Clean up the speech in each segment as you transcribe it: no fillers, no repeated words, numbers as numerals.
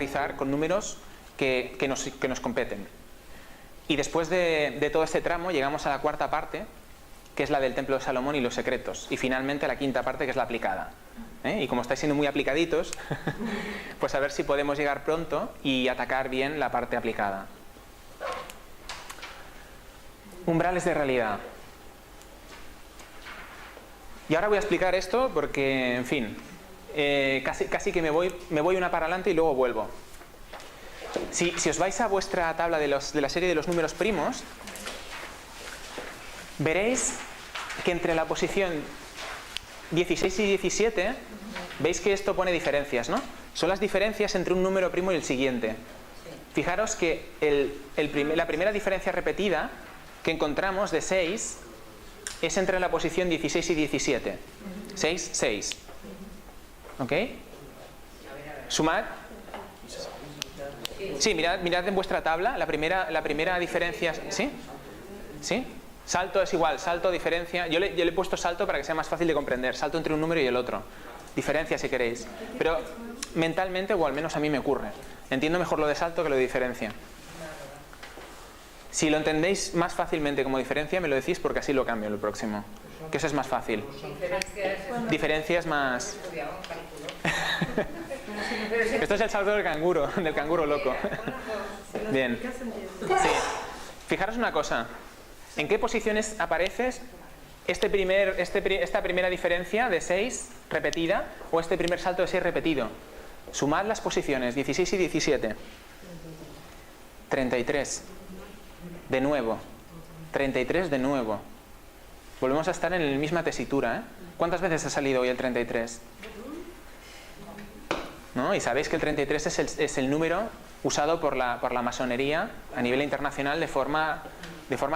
aterrizar con números que nos competen. Y después de todo este tramo llegamos a la cuarta parte, que es la del Templo de Salomón y los secretos. Y finalmente a la quinta parte, que es la aplicada. Y como estáis siendo muy aplicaditos, pues a ver si podemos llegar pronto y atacar bien la parte aplicada. Umbrales de realidad. Y ahora voy a explicar esto porque, en fin, casi que me voy una para adelante y luego vuelvo. Si os vais a vuestra tabla de la serie de los números primos, veréis que entre la posición 16 y 17, veis que esto pone diferencias, ¿no? Son las diferencias entre un número primo y el siguiente. Fijaros que la primera diferencia repetida que encontramos de 6 es entre la posición 16 y 17. 6, 6. ¿Ok? Sumad. Sí, mirad en vuestra tabla, la primera diferencia, ¿sí? ¿Sí? Salto es igual, salto, diferencia. Yo le he puesto salto para que sea más fácil de comprender. Salto entre un número y el otro. Diferencia si queréis. Pero mentalmente, o al menos a mí me ocurre, entiendo mejor lo de salto que lo de diferencia. Si lo entendéis más fácilmente como diferencia, me lo decís porque así lo cambio en el próximo. Que eso es más fácil. Diferencia es más... Esto es el salto del canguro loco. Bien. Sí. Fijaros una cosa. ¿En qué posiciones aparece esta primera diferencia de 6 repetida o este primer salto de 6 repetido? Sumad las posiciones 16 y 17. 33. De nuevo. 33 de nuevo. Volvemos a estar en la misma tesitura, ¿eh? ¿Cuántas veces ha salido hoy el 33? ¿No? Y sabéis que el 33 es el número usado por la masonería a nivel internacional de forma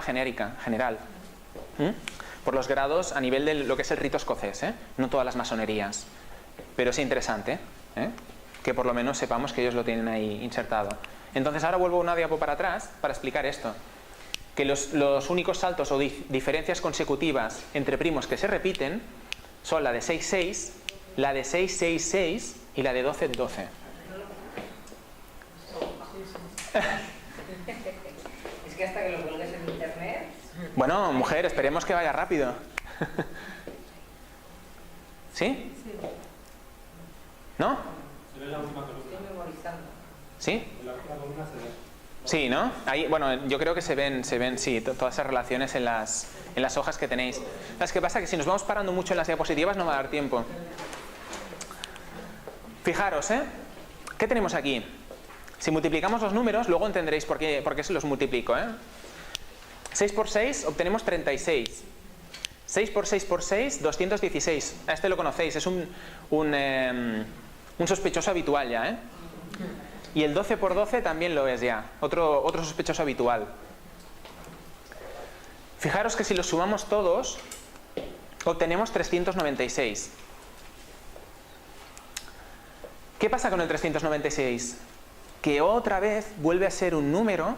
genérica, general. Por los grados a nivel de lo que es el rito escocés, ¿eh? No todas las masonerías. Pero es interesante, ¿eh? Que por lo menos sepamos que ellos lo tienen ahí insertado. Entonces ahora vuelvo una diapo para atrás para explicar esto. Que los únicos saltos o diferencias consecutivas entre primos que se repiten son la de 6, 6, la de 6, 6, 6 y la de 12, 12. Es que hasta que lo cuelgues en internet... Bueno, mujer, esperemos que vaya rápido. ¿Sí? ¿No? Estoy memorizando. ¿Sí? Sí, ¿no? Ahí, bueno, yo creo que se ven, sí, todas esas relaciones en las hojas que tenéis. ¿Sabes qué pasa? Que si nos vamos parando mucho en las diapositivas no va a dar tiempo. Fijaros, ¿eh? ¿Qué tenemos aquí? Si multiplicamos los números, luego entenderéis por qué se los multiplico, ¿eh? 6 por 6 obtenemos 36. 6 por 6 por 6, 216. A este lo conocéis, es un sospechoso habitual ya, ¿eh? Y el 12 por 12 también lo es ya, otro sospechoso habitual. Fijaros que si los sumamos todos, obtenemos 396. ¿Qué pasa con el 396? Que otra vez vuelve a ser un número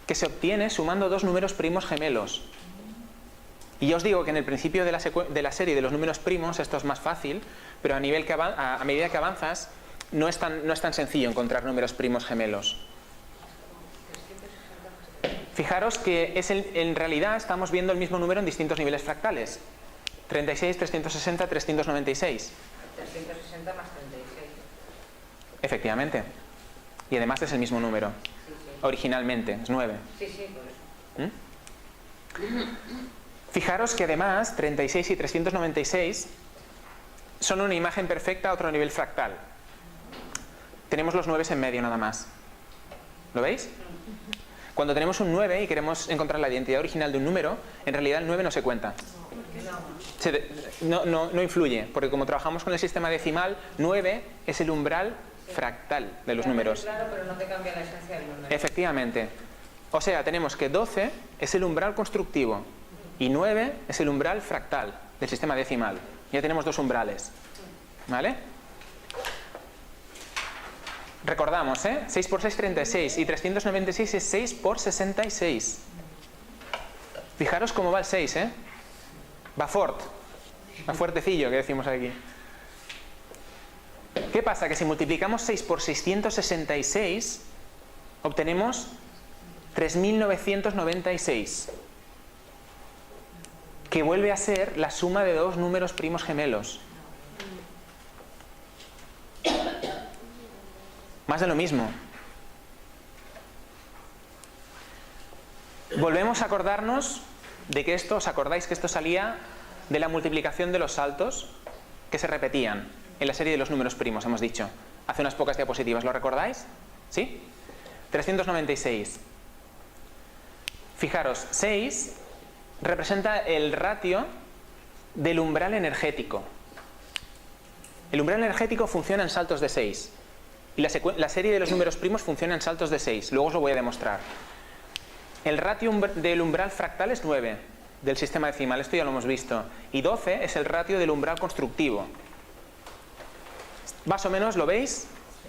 que se obtiene sumando dos números primos gemelos. Y ya os digo que en el principio de la serie de los números primos esto es más fácil, pero a medida que avanzas no es tan sencillo encontrar números primos gemelos. Fijaros que en realidad estamos viendo el mismo número en distintos niveles fractales. 36, 360, 396. 360 más 36. Efectivamente. Y además es el mismo número. Sí, sí. Originalmente, es 9. Sí, por eso. Fijaros que además 36 y 396 son una imagen perfecta a otro nivel fractal. Tenemos los 9 en medio nada más. ¿Lo veis? Cuando tenemos un 9 y queremos encontrar la identidad original de un número, en realidad el 9 no se cuenta. No influye, porque como trabajamos con el sistema decimal, 9 es el umbral fractal de los números. Claro, pero no te cambia la esencia del número. Efectivamente. O sea, tenemos que 12 es el umbral constructivo y 9 es el umbral fractal del sistema decimal. Ya tenemos dos umbrales. ¿Vale? Recordamos, 6 por 6, 36. Y 396 es 6 por 66. Fijaros cómo va el 6, Va fort. Va fuertecillo, que decimos aquí. ¿Qué pasa? Que si multiplicamos 6 por 666, obtenemos 3.996, que vuelve a ser la suma de dos números primos gemelos. Más de lo mismo. Volvemos a acordarnos de que esto, ¿os acordáis que esto salía de la multiplicación de los saltos que se repetían en la serie de los números primos, hemos dicho, hace unas pocas diapositivas? ¿Lo recordáis? ¿Sí? 396. Fijaros, 6 representa el ratio del umbral energético. El umbral energético funciona en saltos de 6. Y la serie de los números primos funciona en saltos de 6. Luego os lo voy a demostrar. El ratio del umbral fractal es 9 del sistema decimal, esto ya lo hemos visto. Y 12 es el ratio del umbral constructivo. ¿Más o menos lo veis?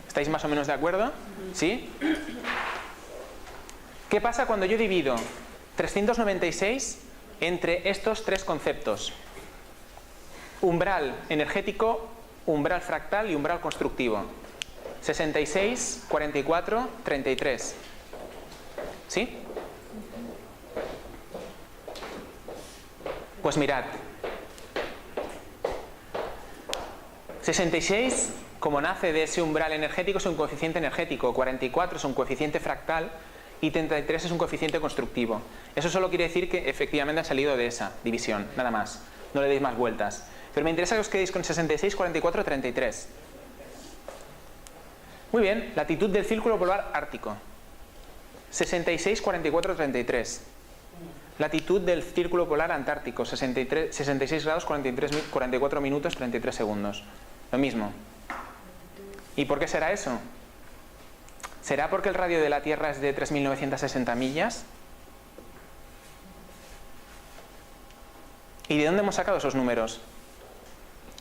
¿Estáis más o menos de acuerdo? ¿Sí? ¿Qué pasa cuando yo divido 396 entre estos tres conceptos? Umbral energético, umbral fractal y umbral constructivo. 66, 44, 33. ¿Sí? Pues mirad. 66, como nace de ese umbral energético, es un coeficiente energético. 44 es un coeficiente fractal y 33 es un coeficiente constructivo. Eso solo quiere decir que efectivamente han salido de esa división, nada más. No le deis más vueltas. Pero me interesa que os quedéis con 66, 44, 33. Muy bien, latitud del círculo polar ártico. 66, 44, 33. Latitud del círculo polar antártico. 66 grados, 44 minutos, 33 segundos. Lo mismo. ¿Y por qué será eso? ¿Será porque el radio de la Tierra es de 3.960 millas? ¿Y de dónde hemos sacado esos números?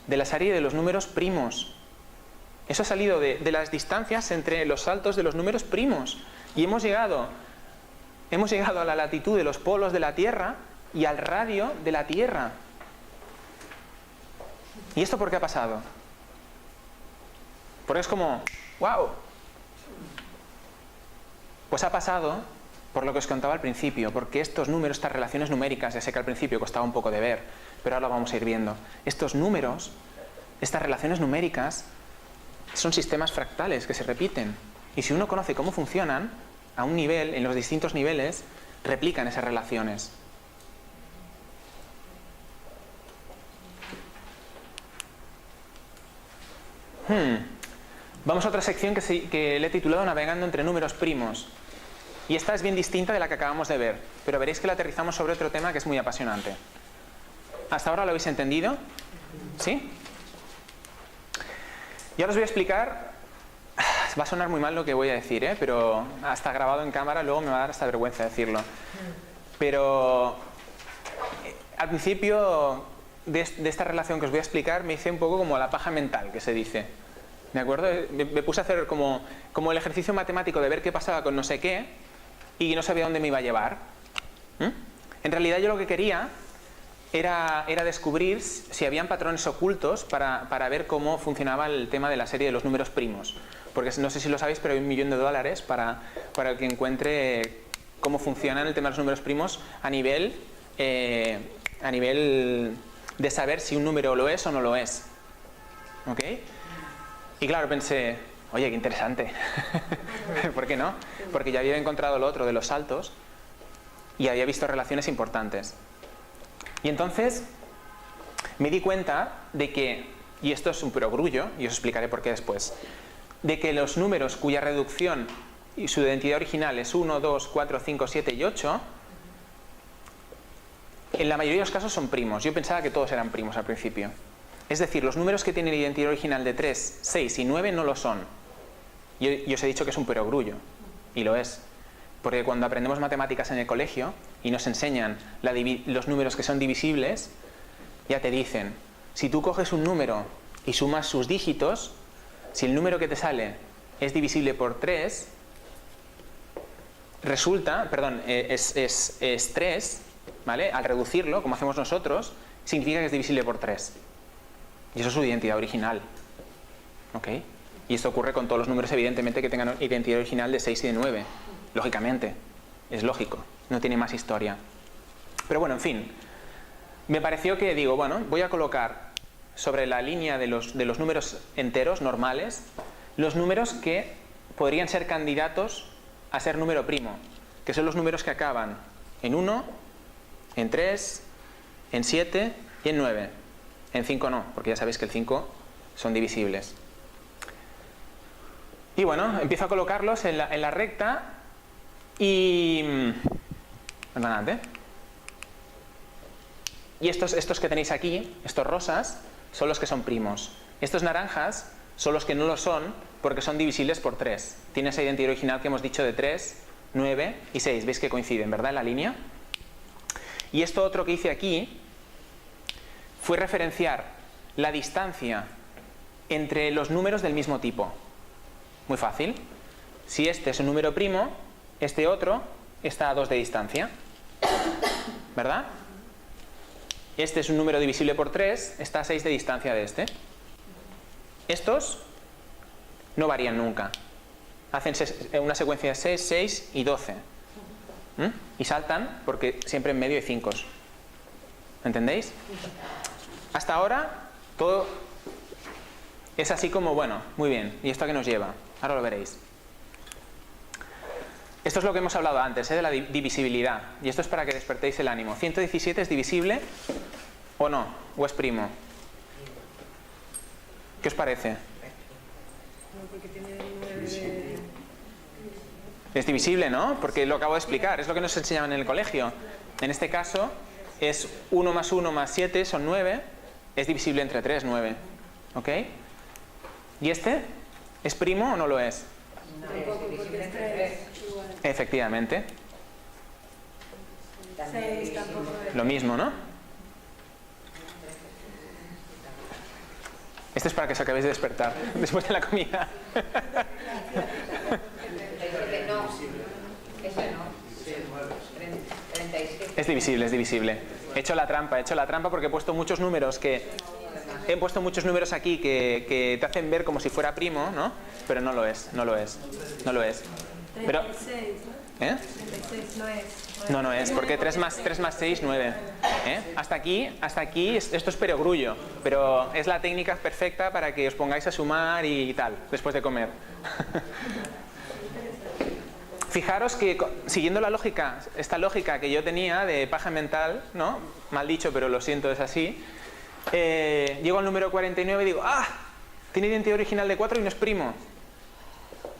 De la serie de los números primos. Eso ha salido de las distancias entre los saltos de los números primos. Y hemos llegado a la latitud de los polos de la Tierra y al radio de la Tierra. ¿Y esto por qué ha pasado? Porque es como, ¡wow! Pues ha pasado por lo que os contaba al principio, porque estos números, estas relaciones numéricas, ya sé que al principio costaba un poco de ver, pero ahora lo vamos a ir viendo. Estos números, estas relaciones numéricas, son sistemas fractales que se repiten. Y si uno conoce cómo funcionan, a un nivel, en los distintos niveles, replican esas relaciones. Vamos a otra sección que le he titulado Navegando entre números primos. Y esta es bien distinta de la que acabamos de ver, pero veréis que la aterrizamos sobre otro tema que es muy apasionante. ¿Hasta ahora lo habéis entendido? ¿Sí? Y ahora os voy a explicar. Va a sonar muy mal lo que voy a decir, pero hasta grabado en cámara luego me va a dar hasta vergüenza decirlo. Pero al principio de esta relación que os voy a explicar me hice un poco como la paja mental, que se dice. ¿De acuerdo? Me puse a hacer como el ejercicio matemático de ver qué pasaba con no sé qué y no sabía dónde me iba a llevar. En realidad yo lo que quería era descubrir si habían patrones ocultos para ver cómo funcionaba el tema de la serie de los números primos. Porque no sé si lo sabéis, pero hay $1 millón para el que encuentre cómo funciona el tema de los números primos a nivel de saber si un número lo es o no lo es. ¿Ok? Y claro, pensé, oye, qué interesante. ¿Por qué no? Porque ya había encontrado lo otro de los saltos y había visto relaciones importantes. Y entonces me di cuenta de que, y esto es un perogrullo, y os explicaré por qué después, de que los números cuya reducción y su identidad original es 1, 2, 4, 5, 7 y 8, en la mayoría de los casos son primos. Yo pensaba que todos eran primos al principio. Es decir, los números que tienen identidad original de 3, 6 y 9 no lo son. Y os he dicho que es un perogrullo, y lo es. Porque cuando aprendemos matemáticas en el colegio y nos enseñan los números que son divisibles, ya te dicen, si tú coges un número y sumas sus dígitos, si el número que te sale es divisible por 3, resulta, es 3, ¿vale? Al reducirlo, como hacemos nosotros, significa que es divisible por 3. Y eso es su identidad original. ¿Ok? Y esto ocurre con todos los números, evidentemente, que tengan identidad original de 6 y de 9. Lógicamente. Es lógico. No tiene más historia. Pero bueno, en fin. Me pareció que, digo, bueno, voy a colocar sobre la línea de los números enteros normales, los números que podrían ser candidatos a ser número primo, que son los números que acaban en 1, en 3, en 7 y en 9. En 5 no, porque ya sabéis que el 5 son divisibles. Y bueno, empiezo a colocarlos en la recta y... Perdonad, ¿eh? Y estos que tenéis aquí, estos rosas, son los que son primos. Estos naranjas son los que no lo son porque son divisibles por 3. Tiene esa identidad original que hemos dicho de 3, 9 y 6. ¿Veis que coinciden, verdad, en la línea? Y esto otro que hice aquí fue referenciar la distancia entre los números del mismo tipo. Muy fácil. Si este es un número primo, este otro está a 2 de distancia. ¿Verdad? Este es un número divisible por 3, está a 6 de distancia de este. Estos no varían nunca. Hacen una secuencia de 6, 6 y 12. Y saltan porque siempre en medio hay 5. ¿Entendéis? Hasta ahora todo es así como, bueno, muy bien. ¿Y esto a qué nos lleva? Ahora lo veréis. Esto es lo que hemos hablado antes, de la divisibilidad. Y esto es para que despertéis el ánimo. ¿117 es divisible o no? ¿O es primo? ¿Qué os parece? No, porque tiene 9 Es divisible, ¿no? Porque lo acabo de explicar, es lo que nos enseñaban en el colegio. En este caso es 1 más 1 más 7, son 9. Es divisible entre 3, 9. ¿Ok? ¿Y este? ¿Es primo o no lo es? No, tampoco, es divisible porque entre este 3. es igual. Efectivamente. También 6 divisible. tampoco es. Lo mismo, ¿no? Este es para que os acabéis de despertar después de la comida. No, ese no. 37. Es divisible, es divisible. He hecho la trampa porque he puesto muchos números aquí que te hacen ver como si fuera primo, ¿no? Pero no lo es, no lo es, no lo es. Pero, 36, ¿no? ¿eh? 36 no es. No es, porque 3 más 6, 9. Hasta aquí esto es perogrullo, pero es la técnica perfecta para que os pongáis a sumar y tal, después de comer. Fijaros que, siguiendo la lógica, esta lógica que yo tenía de paja mental, ¿no? Mal dicho, pero lo siento, es así. Llego al número 49 y digo, ¡ah! Tiene identidad original de 4 y no es primo.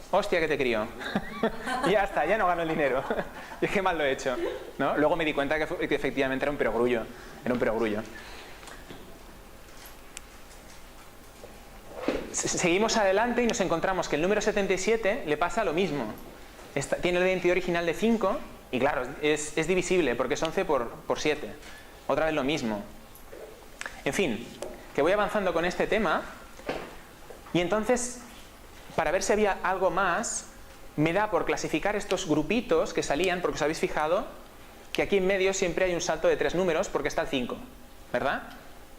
Hostia, que te crío. Ya está, ya no gano el dinero. Y es que mal lo he hecho, ¿no? Luego me di cuenta que efectivamente era un perogrullo. Era un perogrullo. Seguimos adelante y nos encontramos que el número 77 le pasa lo mismo. Tiene la identidad original de 5 y claro, es divisible porque es 11 por 7. Otra vez lo mismo. En fin, que voy avanzando con este tema y entonces, para ver si había algo más, me da por clasificar estos grupitos que salían, porque os habéis fijado que aquí en medio siempre hay un salto de 3 números porque está el 5, ¿verdad?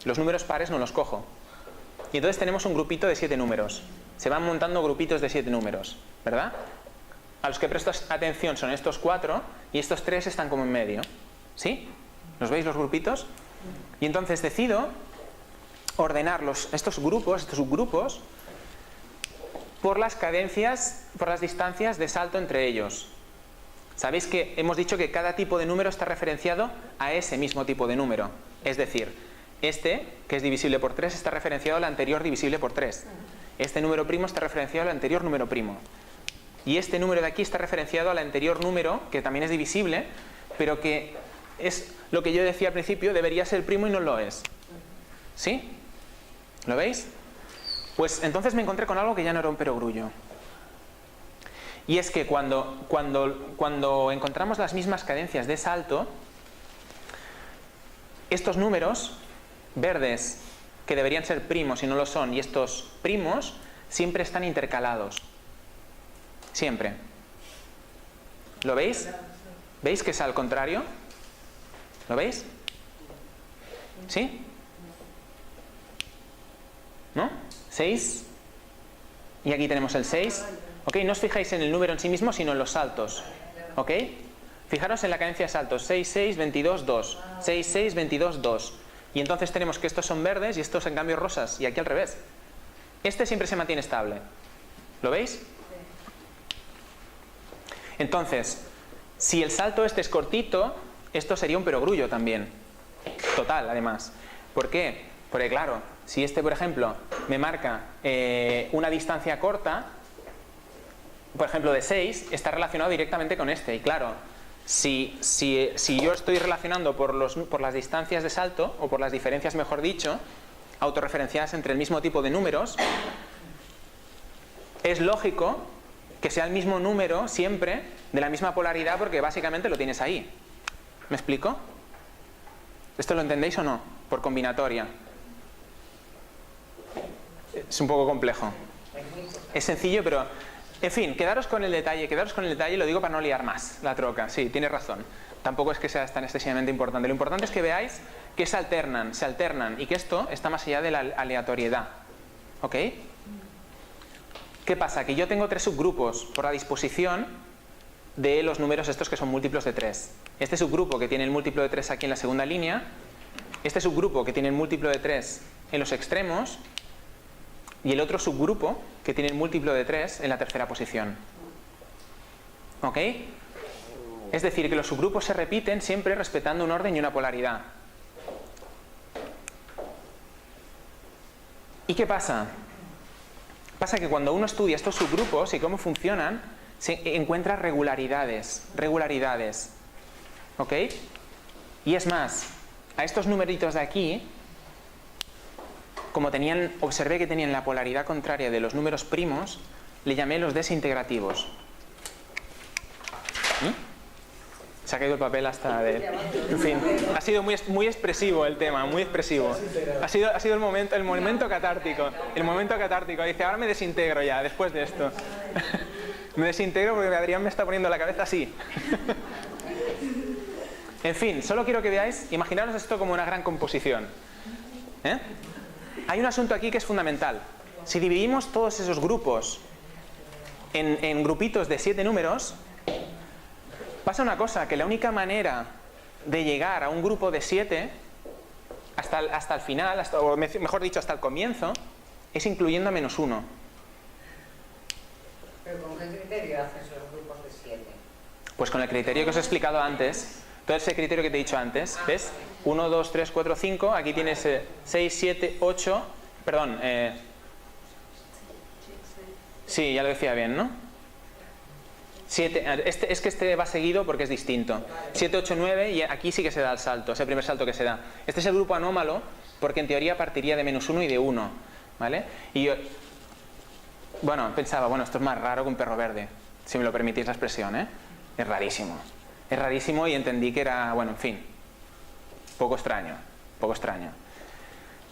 Los números pares no los cojo. Y entonces tenemos un grupito de 7 números. Se van montando grupitos de 7 números, ¿verdad? A los que presto atención son estos 4 y estos 3 están como en medio. ¿Sí? ¿Los veis los grupitos? Y entonces decido ordenar estos grupos, estos subgrupos, por las cadencias, por las distancias de salto entre ellos. Sabéis que hemos dicho que cada tipo de número está referenciado a ese mismo tipo de número. Es decir, este, que es divisible por 3, está referenciado al anterior divisible por 3. Este número primo está referenciado al anterior número primo. Y este número de aquí está referenciado al anterior número, que también es divisible, pero que es lo que yo decía al principio, debería ser primo y no lo es. ¿Sí? ¿Lo veis? Pues entonces me encontré con algo que ya no era un perogrullo. Y es que cuando encontramos las mismas cadencias de salto, estos números verdes, que deberían ser primos y no lo son, y estos primos, siempre están intercalados. Siempre. ¿Lo veis? ¿Veis que es al contrario? ¿Lo veis? ¿Sí? ¿No? 6, y aquí tenemos el 6. ¿Ok? No os fijáis en el número en sí mismo, sino en los saltos. ¿Ok? Fijaros en la cadencia de saltos. 6, 6, 22, 2. 6, 6, 22, 2. Y entonces tenemos que estos son verdes y estos en cambio rosas. Y aquí al revés. Este siempre se mantiene estable. ¿Lo veis? Entonces, si el salto este es cortito, esto sería un perogrullo también. Total, además. ¿Por qué? Porque claro, si este, por ejemplo, me marca una distancia corta, por ejemplo de 6, está relacionado directamente con este. Y claro, si yo estoy relacionando por las distancias de salto, o por las diferencias, mejor dicho, autorreferenciadas entre el mismo tipo de números, es lógico que sea el mismo número siempre de la misma polaridad, porque básicamente lo tienes ahí. ¿Me explico? ¿Esto lo entendéis o no? Por combinatoria. Es un poco complejo. Es sencillo, pero... En fin, quedaros con el detalle, lo digo para no liar más la troca. Sí, tienes razón. Tampoco es que sea tan excesivamente importante. Lo importante es que veáis que se alternan, y que esto está más allá de la aleatoriedad. ¿Ok? ¿Qué pasa? Que yo tengo 3 subgrupos por la disposición de los números estos que son múltiplos de 3. Este subgrupo que tiene el múltiplo de 3 aquí en la segunda línea, este subgrupo que tiene el múltiplo de 3 en los extremos, y el otro subgrupo que tiene el múltiplo de 3 en la tercera posición. ¿Ok? Es decir, que los subgrupos se repiten siempre respetando un orden y una polaridad. ¿Y qué pasa? Pasa que cuando uno estudia estos subgrupos y cómo funcionan, se encuentra regularidades. ¿Ok? Y es más, a estos numeritos de aquí, como observé que tenían la polaridad contraria de los números primos, le llamé los desintegrativos. Se ha caído el papel hasta de... En fin, ha sido muy expresivo el tema, muy expresivo. Ha sido el momento catártico. El momento catártico. Dice, ahora me desintegro ya, después de esto. Me desintegro porque Adrián me está poniendo la cabeza así. En fin, solo quiero que veáis, imaginaros esto como una gran composición. Hay un asunto aquí que es fundamental. Si dividimos todos esos grupos en grupitos de 7 números, pasa una cosa, que la única manera de llegar a un grupo de 7 hasta el final, o mejor dicho, hasta el comienzo, es incluyendo a -1. ¿Pero con qué criterio haces los grupos de 7? Pues con el criterio que os he explicado antes. Todo ese criterio que te he dicho antes. ¿Ves? 1, 2, 3, 4, 5. Aquí tienes 6, 7, 8. Perdón. Sí, ya lo decía bien, ¿no? 7. Es que este va seguido porque es distinto. 7, 8, 9 y aquí sí que se da el salto. Es el primer salto que se da. Este es el grupo anómalo porque en teoría partiría de -1 y de 1. ¿Vale? Y yo... Bueno, pensaba, esto es más raro que un perro verde. Si me lo permitís la expresión, ¿eh? Es rarísimo. Es rarísimo y entendí que era, en fin, poco extraño.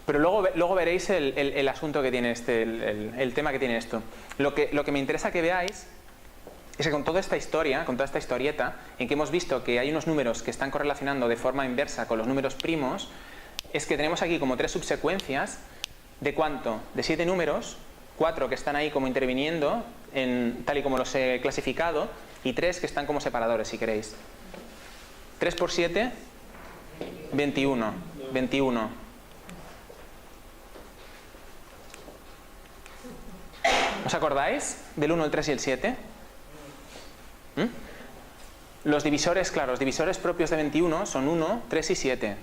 Pero luego veréis el asunto que tiene el tema que tiene esto. Lo que me interesa que veáis es que con toda esta historia, con toda esta historieta, en que hemos visto que hay unos números que están correlacionando de forma inversa con los números primos, es que tenemos aquí como 3 subsecuencias de ¿cuánto? De 7 números, 4 que están ahí como interviniendo, tal y como los he clasificado, y 3 que están como separadores, si queréis. 3 por 7, 21. ¿Os acordáis del 1, el 3 y el 7? Los divisores, claro, los divisores propios de 21 son 1, 3 y 7.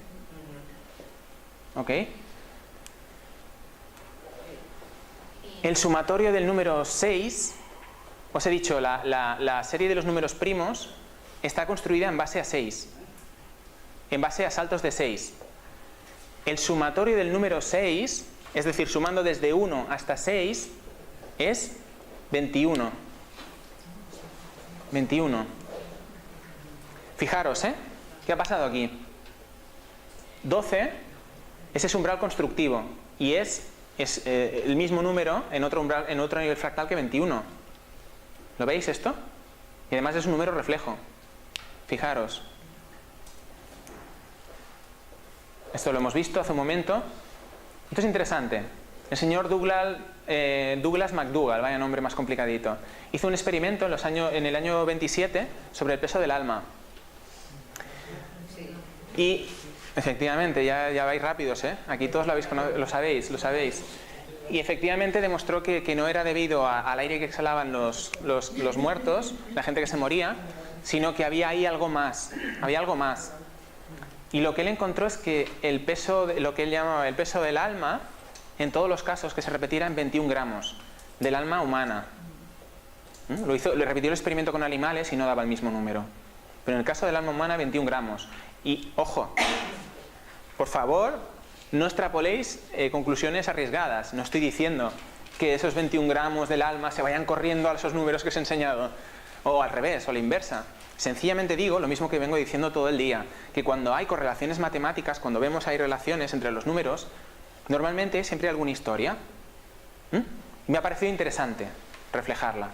¿Ok? El sumatorio del número 6, os he dicho, la serie de los números primos está construida en base a 6, en base a saltos de 6. El sumatorio del número 6, es decir, sumando desde 1 hasta 6, es 21. 21. Fijaros, ¿qué ha pasado aquí? 12, ese es umbral constructivo y es el mismo número en otro nivel fractal que 21. ¿Lo veis esto? Y además es un número reflejo. Fijaros. Esto lo hemos visto hace un momento. Esto es interesante. El señor Douglas McDougall, vaya nombre más complicadito, hizo un experimento en el año 27 sobre el peso del alma. Y efectivamente, ya vais rápidos, ¿eh? Aquí todos lo sabéis. Y efectivamente demostró que no era debido al aire que exhalaban los muertos, la gente que se moría, sino que había ahí algo más. Había algo más. Y lo que él encontró es que lo que él llamaba el peso del alma, en todos los casos que se repetiera en 21 gramos del alma humana. Le repitió el experimento con animales y no daba el mismo número. Pero en el caso del alma humana, 21 gramos. Y, ojo, por favor, no extrapoléis conclusiones arriesgadas. No estoy diciendo que esos 21 gramos del alma se vayan corriendo a esos números que os he enseñado. O al revés, o la inversa. Sencillamente digo lo mismo que vengo diciendo todo el día, que cuando hay correlaciones matemáticas, cuando vemos hay relaciones entre los números, normalmente siempre hay alguna historia. Me ha parecido interesante reflejarla.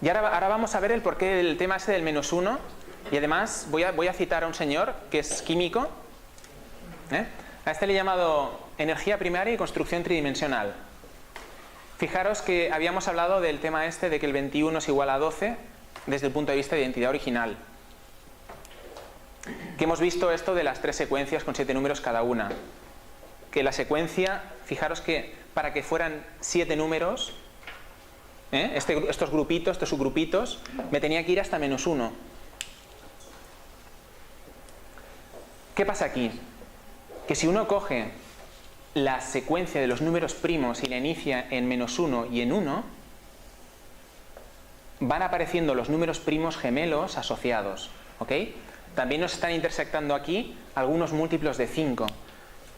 Y ahora vamos a ver el porqué del tema ese del -1. Y además voy a citar a un señor que es químico. A este le he llamado energía primaria y construcción tridimensional. Fijaros que habíamos hablado del tema este de que el 21 es igual a 12 desde el punto de vista de identidad original. Que hemos visto esto de las 3 secuencias con 7 números cada una. Que la secuencia, fijaros que para que fueran 7 números, estos grupitos, estos subgrupitos, me tenía que ir hasta -1. ¿Qué pasa aquí? Que si uno coge la secuencia de los números primos y la inicia en -1 y en 1, van apareciendo los números primos gemelos asociados, ¿ok? También nos están intersectando aquí algunos múltiplos de 5,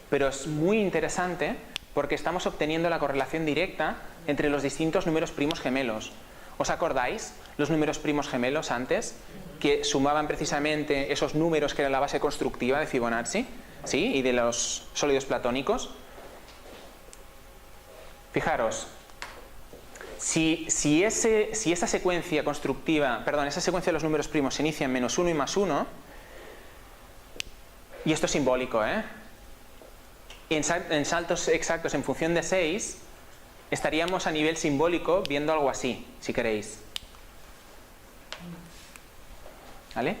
pero es muy interesante porque estamos obteniendo la correlación directa entre los distintos números primos gemelos. ¿Os acordáis los números primos gemelos antes? Que sumaban precisamente esos números que eran la base constructiva de Fibonacci, ¿sí? Y de los sólidos platónicos. Fijaros, si esa secuencia constructiva, esa secuencia de los números primos se inicia en -1 y +1, y esto es simbólico, en saltos exactos en función de 6, estaríamos a nivel simbólico viendo algo así, si queréis. ¿Vale?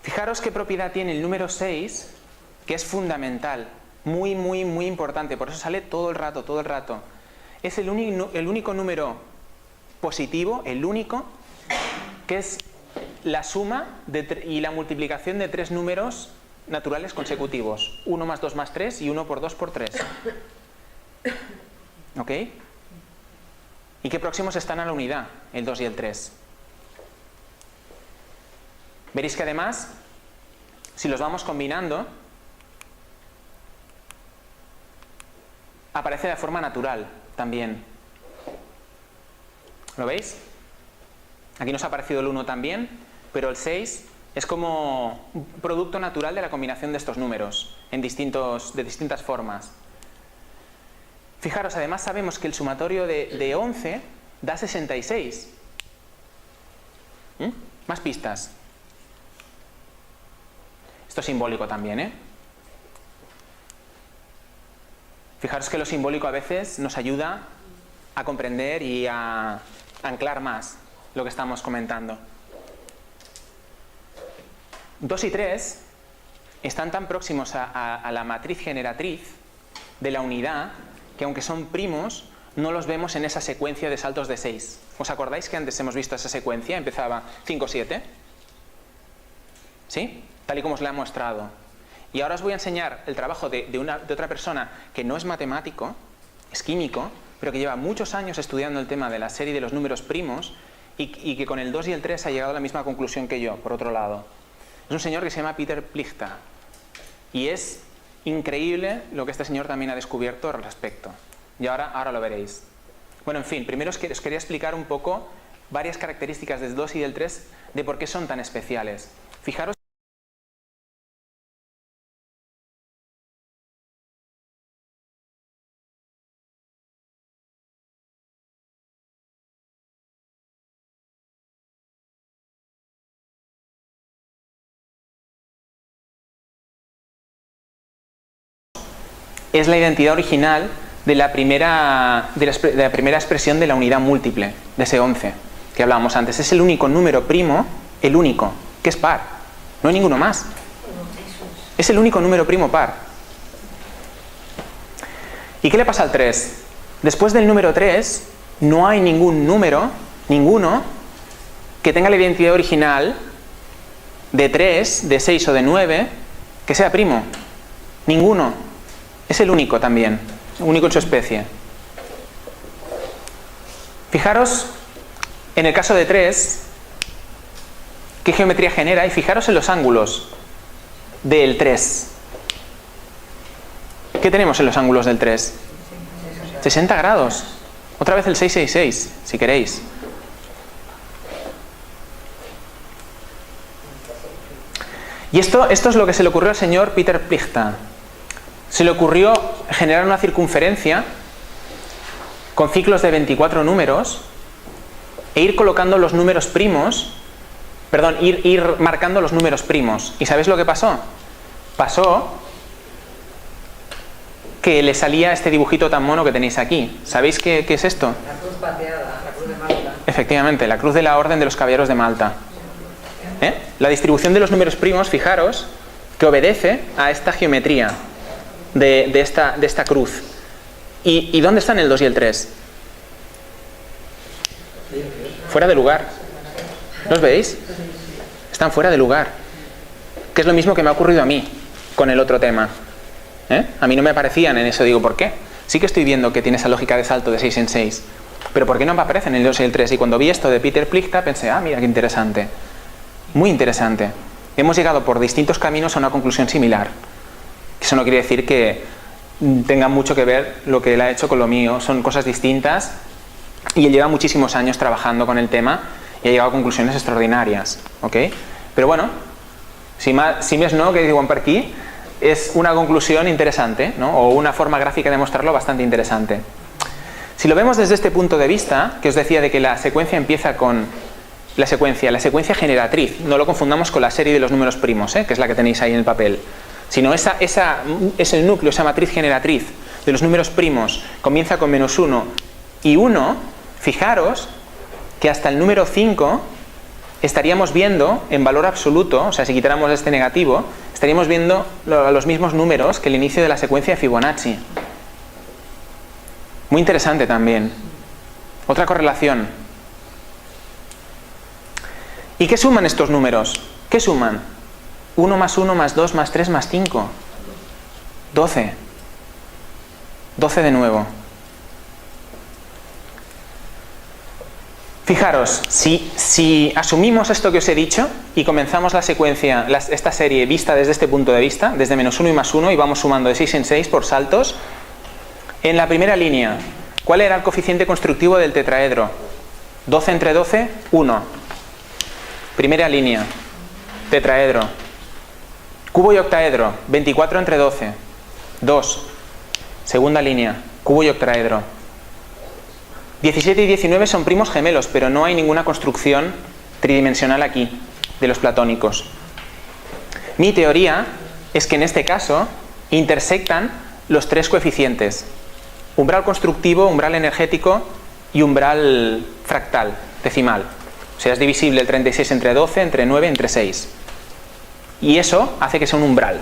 Fijaros qué propiedad tiene el número 6, que es fundamental, muy, muy, muy importante, por eso sale todo el rato. Es el único número positivo, el único, que es la suma y la multiplicación de 3 números naturales consecutivos. 1 más 2 más 3 y 1 por 2 por 3. ¿Ok? ¿Y qué próximos están a la unidad? El 2 y el 3. Veréis que además, si los vamos combinando, aparece de forma natural también. ¿Lo veis? Aquí nos ha aparecido el 1 también, pero el 6 es como un producto natural de la combinación de estos números de distintas formas. Fijaros, además sabemos que el sumatorio de 11 da 66. Más pistas. Esto es simbólico también, Fijaros que lo simbólico a veces nos ayuda a comprender y a anclar más lo que estamos comentando. 2 y 3 están tan próximos a la matriz generatriz de la unidad que aunque son primos, no los vemos en esa secuencia de saltos de 6. ¿Os acordáis que antes hemos visto esa secuencia? Empezaba 5, 7. ¿Sí? Tal y como os la he mostrado. Y ahora os voy a enseñar el trabajo de otra persona que no es matemático, es químico, pero que lleva muchos años estudiando el tema de la serie de los números primos y que con el 2 y el 3 ha llegado a la misma conclusión que yo, por otro lado. Es un señor que se llama Peter Plichta. Y es increíble lo que este señor también ha descubierto al respecto. Y ahora lo veréis. Bueno, en fin, primero os quería explicar un poco varias características del 2 y del 3 de por qué son tan especiales. Fijaros es la identidad original de la primera expresión de la unidad múltiple, de ese 11 que hablábamos antes. Es el único número primo, el único, que es par. No hay ninguno más. Es el único número primo par. ¿Y qué le pasa al 3? Después del número 3, no hay ningún número, ninguno, que tenga la identidad original de 3, de 6 o de 9, que sea primo. Ninguno. Es el único también. Único en su especie. Fijaros, en el caso de 3, qué geometría genera, y fijaros en los ángulos del 3. ¿Qué tenemos en los ángulos del 3? 60 grados. Otra vez el 666, si queréis. Y esto es lo que se le ocurrió al señor Peter Plichta. Se le ocurrió generar una circunferencia con ciclos de 24 números e ir colocando los números primos, ir marcando los números primos. ¿Y sabéis lo que pasó? Pasó que le salía este dibujito tan mono que tenéis aquí. ¿Sabéis qué es esto? La cruz pateada, la cruz de Malta. Efectivamente, la cruz de la Orden de los Caballeros de Malta. La distribución de los números primos, fijaros, que obedece a esta geometría de esta cruz. ¿Y dónde están el 2 y el 3? Fuera de lugar. ¿Los veis? Están fuera de lugar. Que es lo mismo que me ha ocurrido a mí con el otro tema. A mí no me aparecían en eso. Digo, ¿por qué? Sí que estoy viendo que tiene esa lógica de salto de 6 en 6. Pero ¿por qué no me aparecen el 2 y el 3? Y cuando vi esto de Peter Plichta pensé, mira qué interesante. Muy interesante. Hemos llegado por distintos caminos a una conclusión similar. Eso no quiere decir que tenga mucho que ver lo que él ha hecho con lo mío. Son cosas distintas y él lleva muchísimos años trabajando con el tema y ha llegado a conclusiones extraordinarias. ¿Ok? Pero bueno, si més no, que diuen per aquí, es una conclusión interesante, ¿no? O una forma gráfica de mostrarlo bastante interesante. Si lo vemos desde este punto de vista, que os decía de que la secuencia empieza con la secuencia generatriz, no lo confundamos con la serie de los números primos, que es la que tenéis ahí en el papel, sino esa es el núcleo, esa matriz generatriz de los números primos, comienza con -1 y 1. Fijaros que hasta el número 5 estaríamos viendo en valor absoluto, o sea, si quitáramos este negativo, estaríamos viendo los mismos números que el inicio de la secuencia de Fibonacci. Muy interesante también. Otra correlación. ¿Y qué suman estos números? ¿Qué suman? 1 más 1 más 2 más 3 más 5. 12. 12 de nuevo. Fijaros, si asumimos esto que os he dicho y comenzamos la secuencia, esta serie vista desde este punto de vista, desde -1 y +1, y vamos sumando de 6 en 6 por saltos, en la primera línea, ¿cuál era el coeficiente constructivo del tetraedro? 12 entre 12, 1. Primera línea, tetraedro. Cubo y octaedro, 24 entre 12, 2. Segunda línea, cubo y octaedro. 17 y 19 son primos gemelos, pero no hay ninguna construcción tridimensional aquí, de los platónicos. Mi teoría es que en este caso intersectan los tres coeficientes: umbral constructivo, umbral energético y umbral fractal, decimal. O sea, es divisible el 36 entre 12, entre 9, entre 6. Y eso hace que sea un umbral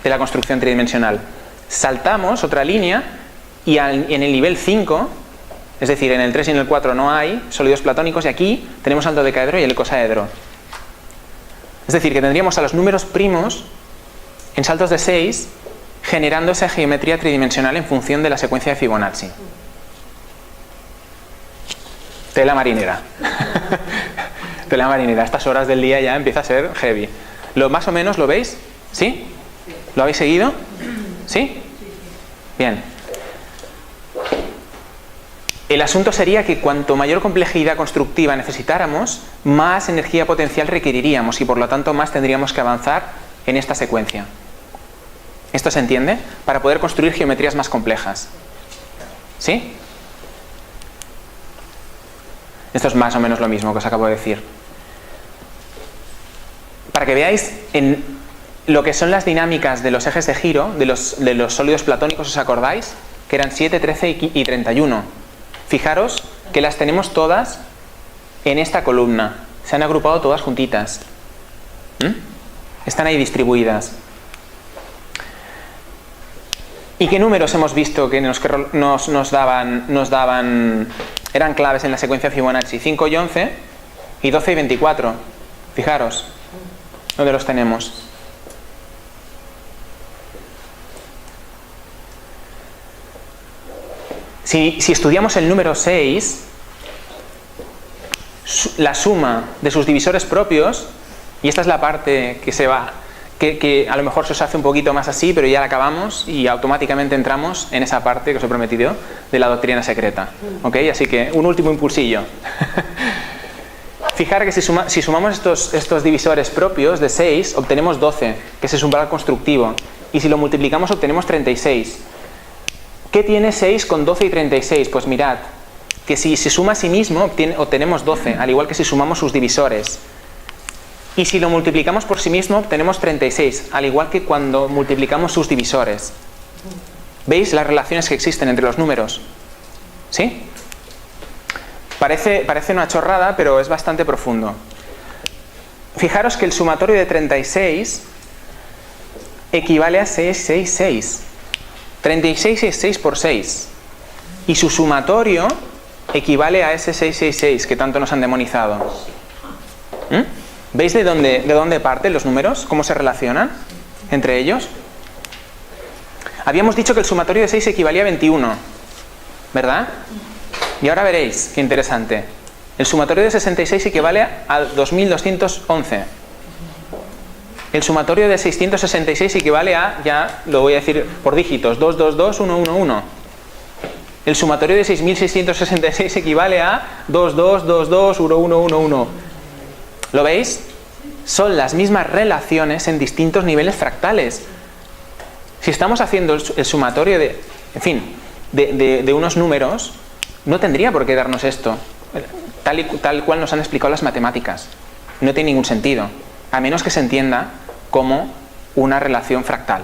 de la construcción tridimensional. Saltamos otra línea y en el nivel 5, es decir, en el 3 y en el 4 no hay sólidos platónicos, y aquí tenemos al dodecaedro y el icosaedro. Es decir, que tendríamos a los números primos en saltos de 6 generando esa geometría tridimensional en función de la secuencia de Fibonacci. Tela marinera. Tela marinera. A estas horas del día ya empieza a ser heavy. ¿Más o menos lo veis? ¿Sí? ¿Lo habéis seguido? ¿Sí? Bien. El asunto sería que cuanto mayor complejidad constructiva necesitáramos, más energía potencial requeriríamos y por lo tanto más tendríamos que avanzar en esta secuencia. ¿Esto se entiende? Para poder construir geometrías más complejas. ¿Sí? Esto es más o menos lo mismo que os acabo de decir. Para que veáis, en lo que son las dinámicas de los ejes de giro de los sólidos platónicos, ¿os acordáis? Que eran 7, 13 y 31. Fijaros que las tenemos todas en esta columna. Se han agrupado todas juntitas. Están ahí distribuidas. ¿Y qué números hemos visto que nos daban, eran claves en la secuencia Fibonacci? 5 y 11 y 12 y 24. Fijaros, ¿dónde los tenemos? Si estudiamos el número 6, la suma de sus divisores propios, y esta es la parte que se va, que a lo mejor se os hace un poquito más así, pero ya la acabamos y automáticamente entramos en esa parte que os he prometido de la doctrina secreta. ¿Ok? Así que un último impulsillo. Fijar que si sumamos estos divisores propios de 6, obtenemos 12, que ese es un valor constructivo. Y si lo multiplicamos, obtenemos 36. ¿Qué tiene 6 con 12 y 36? Pues mirad, que si se suma a sí mismo, obtenemos 12, al igual que si sumamos sus divisores. Y si lo multiplicamos por sí mismo, obtenemos 36, al igual que cuando multiplicamos sus divisores. ¿Veis las relaciones que existen entre los números? ¿Sí? Parece una chorrada, pero es bastante profundo. Fijaros que el sumatorio de 36 equivale a 666. 36 es 6 por 6. Y su sumatorio equivale a ese 666 que tanto nos han demonizado. ¿Veis de dónde parten los números? ¿Cómo se relacionan entre ellos? Habíamos dicho que el sumatorio de 6 equivalía a 21, ¿verdad? Y ahora veréis, qué interesante. El sumatorio de 66 equivale a 2211. El sumatorio de 666 equivale a, ya lo voy a decir por dígitos, 222111. El sumatorio de 6666 equivale a 22221111. ¿Lo veis? Son las mismas relaciones en distintos niveles fractales. Si estamos haciendo el sumatorio de unos números, no tendría por qué darnos esto, tal cual nos han explicado las matemáticas. No tiene ningún sentido, a menos que se entienda como una relación fractal.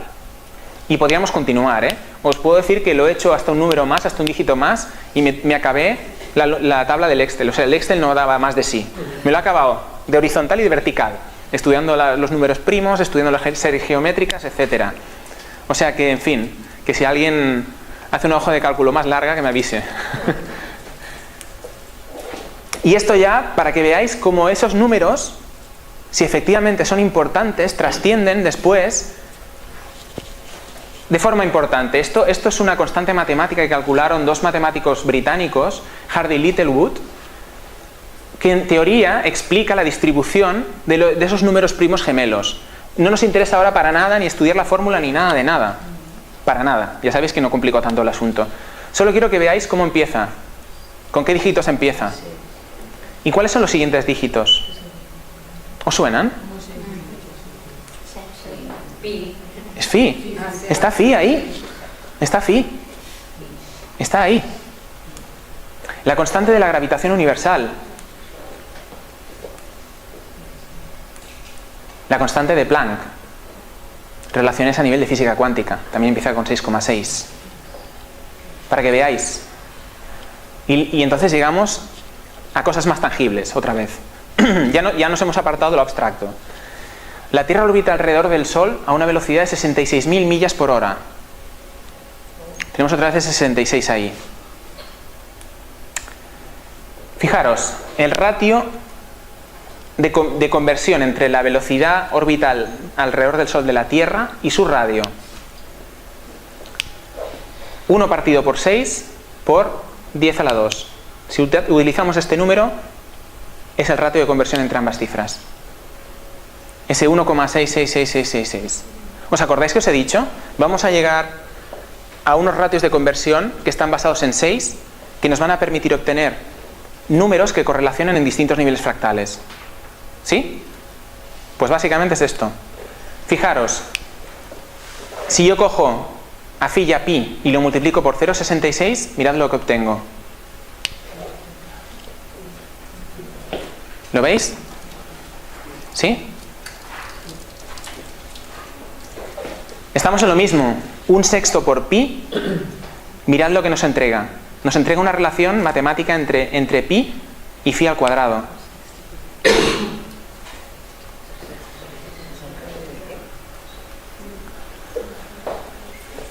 Y podríamos continuar, ¿eh? Os puedo decir que lo he hecho hasta un número más, hasta un dígito más, y me acabé la tabla del Excel. O sea, el Excel no daba más de sí. Me lo he acabado de horizontal y de vertical, estudiando los números primos, estudiando las series geométricas, etcétera. O sea que, en fin, que si alguien hace una hoja de cálculo más larga, que me avise. Y esto ya, para que veáis cómo esos números, si efectivamente son importantes, trascienden después de forma importante. Esto es una constante matemática que calcularon dos matemáticos británicos, Hardy y Littlewood, que en teoría explica la distribución de esos números primos gemelos. No nos interesa ahora para nada ni estudiar la fórmula ni nada de nada. Para nada. Ya sabéis que no complico tanto el asunto. Solo quiero que veáis cómo empieza. ¿Con qué dígitos empieza? ¿Y cuáles son los siguientes dígitos? ¿Os suenan? Es Phi. Está Phi ahí. Está Phi. Está ahí. La constante de la gravitación universal. La constante de Planck. Relaciones a nivel de física cuántica. También empieza con 6,6. Para que veáis. Y entonces llegamos a cosas más tangibles, otra vez. Ya nos hemos apartado de lo abstracto. La Tierra orbita alrededor del Sol a una velocidad de 66.000 millas por hora. Tenemos otra vez el 66 ahí. Fijaros, el ratio de conversión entre la velocidad orbital alrededor del Sol de la Tierra y su radio. 1 partido por 6 por 10 a la 2. Si utilizamos este número, es el ratio de conversión entre ambas cifras. Ese 1,666666. ¿Os acordáis que os he dicho? Vamos a llegar a unos ratios de conversión que están basados en 6, que nos van a permitir obtener números que correlacionan en distintos niveles fractales. ¿Sí? Pues básicamente es esto. Fijaros, si yo cojo a Phi y a Pi y lo multiplico por 0,66, mirad lo que obtengo. ¿Lo veis? ¿Sí? Estamos en lo mismo. 1/6 por pi. Mirad lo que nos entrega. Nos entrega una relación matemática entre pi y phi al cuadrado.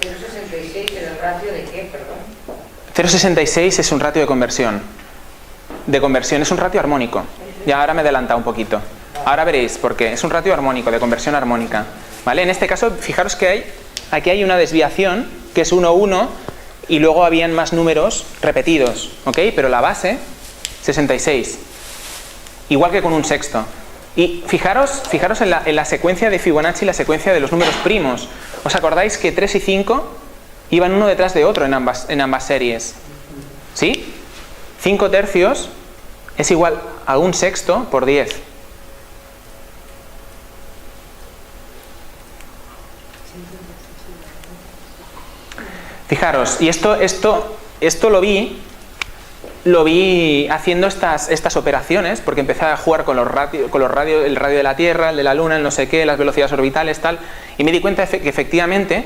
¿0,66 el ratio de qué, perdón? 0,66 es un ratio de conversión. Es un ratio armónico. Ya ahora me he adelantado un poquito. Ahora veréis por qué. Es un ratio armónico, de conversión armónica. ¿Vale? En este caso, fijaros que aquí hay una desviación, que es 1, 1, y luego habían más números repetidos. ¿Ok? Pero la base, 66. Igual que con 1/6. Y fijaros en la secuencia de Fibonacci, la secuencia de los números primos. ¿Os acordáis que 3 y 5 iban uno detrás de otro en ambas series? ¿Sí? 5 tercios es igual a 1/6 por 10. Fijaros, y esto lo vi haciendo estas operaciones, porque empecé a jugar con el radio de la Tierra, el de la Luna, el no sé qué, las velocidades orbitales, tal, y me di cuenta que efectivamente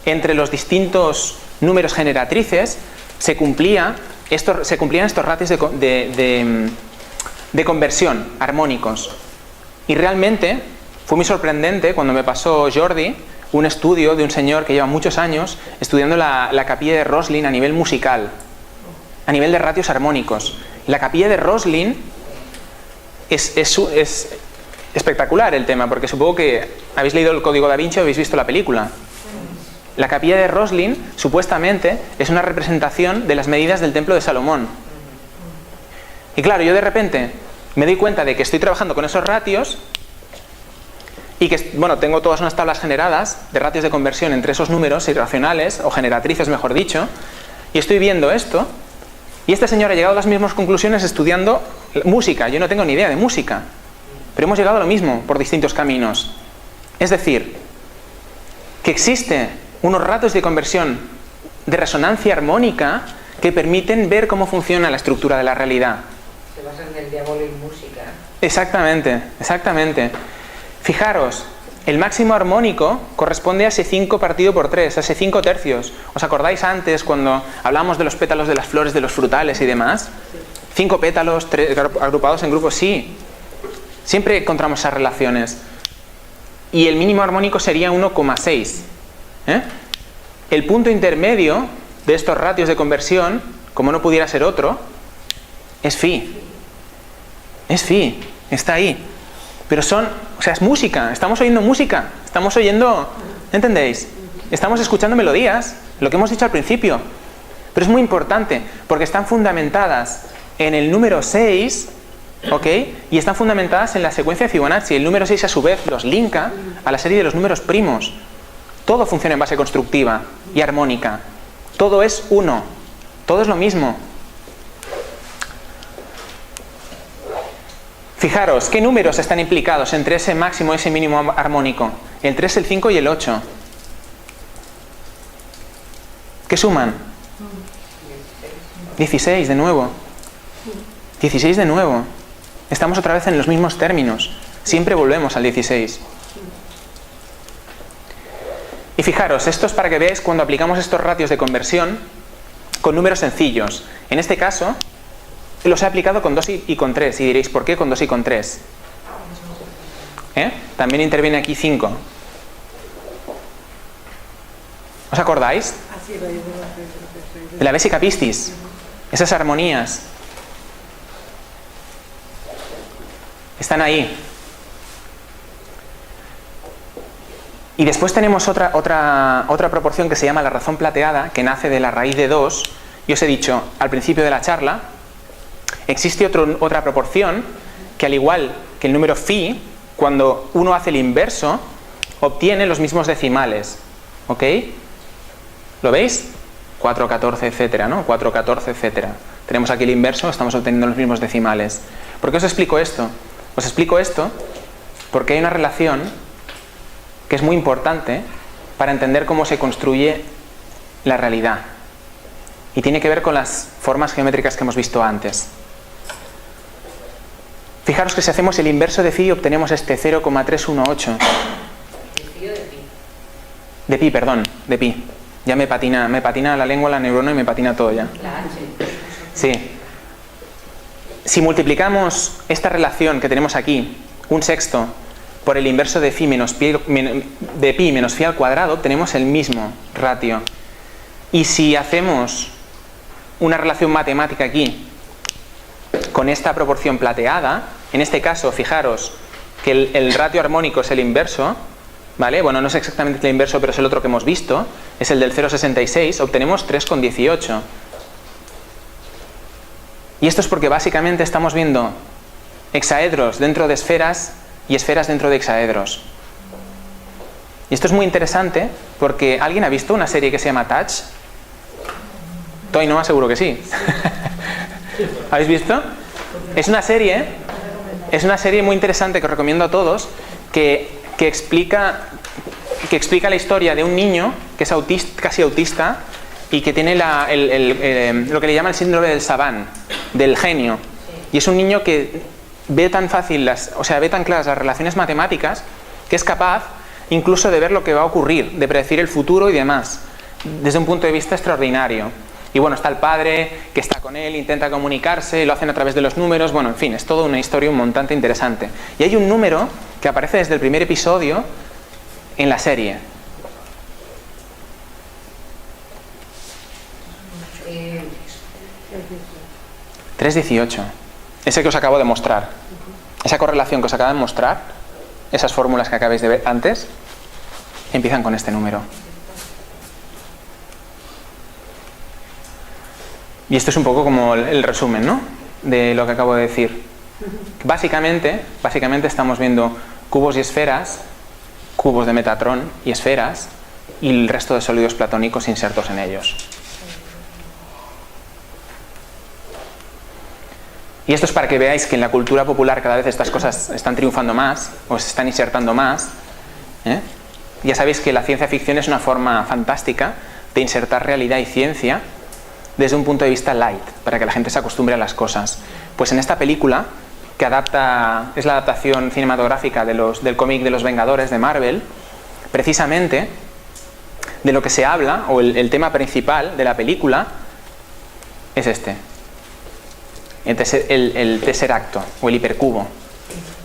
entre los distintos números generatrices se cumplían estos ratios de conversión armónicos. Y realmente fue muy sorprendente cuando me pasó Jordi un estudio de un señor que lleva muchos años estudiando la capilla de Roslin a nivel musical, a nivel de ratios armónicos. La capilla de Roslin es espectacular el tema, porque supongo que habéis leído el Código Da Vinci o habéis visto la película. La capilla de Roslin supuestamente es una representación de las medidas del templo de Salomón. Y claro, yo de repente me doy cuenta de que estoy trabajando con esos ratios y que, bueno, tengo todas unas tablas generadas de ratios de conversión entre esos números irracionales, o generatrices mejor dicho, y estoy viendo esto, y este señor ha llegado a las mismas conclusiones estudiando música. Yo no tengo ni idea de música, pero hemos llegado a lo mismo por distintos caminos. Es decir, que existe unos ratios de conversión de resonancia armónica que permiten ver cómo funciona la estructura de la realidad. Se basan en el diablo y música. Exactamente, exactamente. Fijaros, el máximo armónico corresponde a ese 5 partido por 3, a ese 5 tercios. ¿Os acordáis antes cuando hablábamos de los pétalos de las flores, de los frutales y demás? 5 pétalos agrupados en grupos, sí. Siempre encontramos esas relaciones. Y el mínimo armónico sería 1,6. El punto intermedio de estos ratios de conversión, como no pudiera ser otro, es phi. Es phi, está ahí. Pero es música, estamos oyendo música, estamos oyendo, ¿entendéis? Estamos escuchando melodías, lo que hemos dicho al principio. Pero es muy importante, porque están fundamentadas en el número 6, ¿ok? Y están fundamentadas en la secuencia de Fibonacci. El número 6 a su vez los linka a la serie de los números primos. Todo funciona en base constructiva y armónica. Todo es uno, todo es lo mismo. Fijaros, ¿qué números están implicados entre ese máximo y ese mínimo armónico? El 3, el 5 y el 8. ¿Qué suman? 16 de nuevo. 16 de nuevo. Estamos otra vez en los mismos términos. Siempre volvemos al 16. Y fijaros, esto es para que veáis cuando aplicamos estos ratios de conversión con números sencillos. En este caso, los he aplicado con 2 y con 3. Y diréis, ¿por qué con 2 y con 3? También interviene aquí 5. ¿Os acordáis? De la Vesica Piscis. Esas armonías. Están ahí. Y después tenemos otra proporción que se llama la razón plateada, que nace de la raíz de 2. Y os he dicho al principio de la charla, existe otra proporción que, al igual que el número phi, cuando uno hace el inverso, obtiene los mismos decimales. ¿Ok? ¿Lo veis? 4, 14, etcétera, ¿no? 4, 14, etcétera. Tenemos aquí el inverso, estamos obteniendo los mismos decimales. ¿Por qué os explico esto? Os explico esto porque hay una relación que es muy importante para entender cómo se construye la realidad. Y tiene que ver con las formas geométricas que hemos visto antes. Fijaros que si hacemos el inverso de phi obtenemos este 0,318. El fío de pi. De pi, perdón, de pi. Ya me patina la lengua, la neurona y me patina todo ya. La H. Sí. Si multiplicamos esta relación que tenemos aquí, 1/6, por el inverso de pi menos phi al cuadrado, obtenemos el mismo ratio. Y si hacemos una relación matemática aquí con esta proporción plateada, en este caso, fijaros que el ratio armónico es el inverso, ¿vale? Bueno, no es exactamente el inverso, pero es el otro que hemos visto, es el del 0,66, obtenemos 3,18. Y esto es porque básicamente estamos viendo hexaedros dentro de esferas y esferas dentro de hexaedros. Y esto es muy interesante porque ¿alguien ha visto una serie que se llama Touch? Toy no, seguro que sí. ¿Habéis visto? Es una serie muy interesante que os recomiendo a todos que explica la historia de un niño que es casi autista y que tiene lo que le llama el síndrome del savant, del genio. Y es un niño que ve tan fácil, ve tan claras las relaciones matemáticas que es capaz incluso de ver lo que va a ocurrir, de predecir el futuro y demás, desde un punto de vista extraordinario. Y bueno, está el padre que está con él, intenta comunicarse, lo hacen a través de los números, bueno, en fin, es toda una historia un montante interesante. Y hay un número que aparece desde el primer episodio en la serie. 3,18. Ese que os acabo de mostrar. Esa correlación que os acabo de mostrar, esas fórmulas que acabáis de ver antes, empiezan con este número. Y esto es un poco como el resumen, ¿no?, de lo que acabo de decir. Básicamente estamos viendo cubos y esferas, cubos de Metatron y esferas, y el resto de sólidos platónicos insertos en ellos. Y esto es para que veáis que en la cultura popular cada vez estas cosas están triunfando más, o se están insertando más. Ya sabéis que la ciencia ficción es una forma fantástica de insertar realidad y ciencia desde un punto de vista light, para que la gente se acostumbre a las cosas. Pues en esta película, que es la adaptación cinematográfica del cómic de los Vengadores de Marvel, precisamente de lo que se habla, o el tema principal de la película, es este. El tesseracto, o el hipercubo.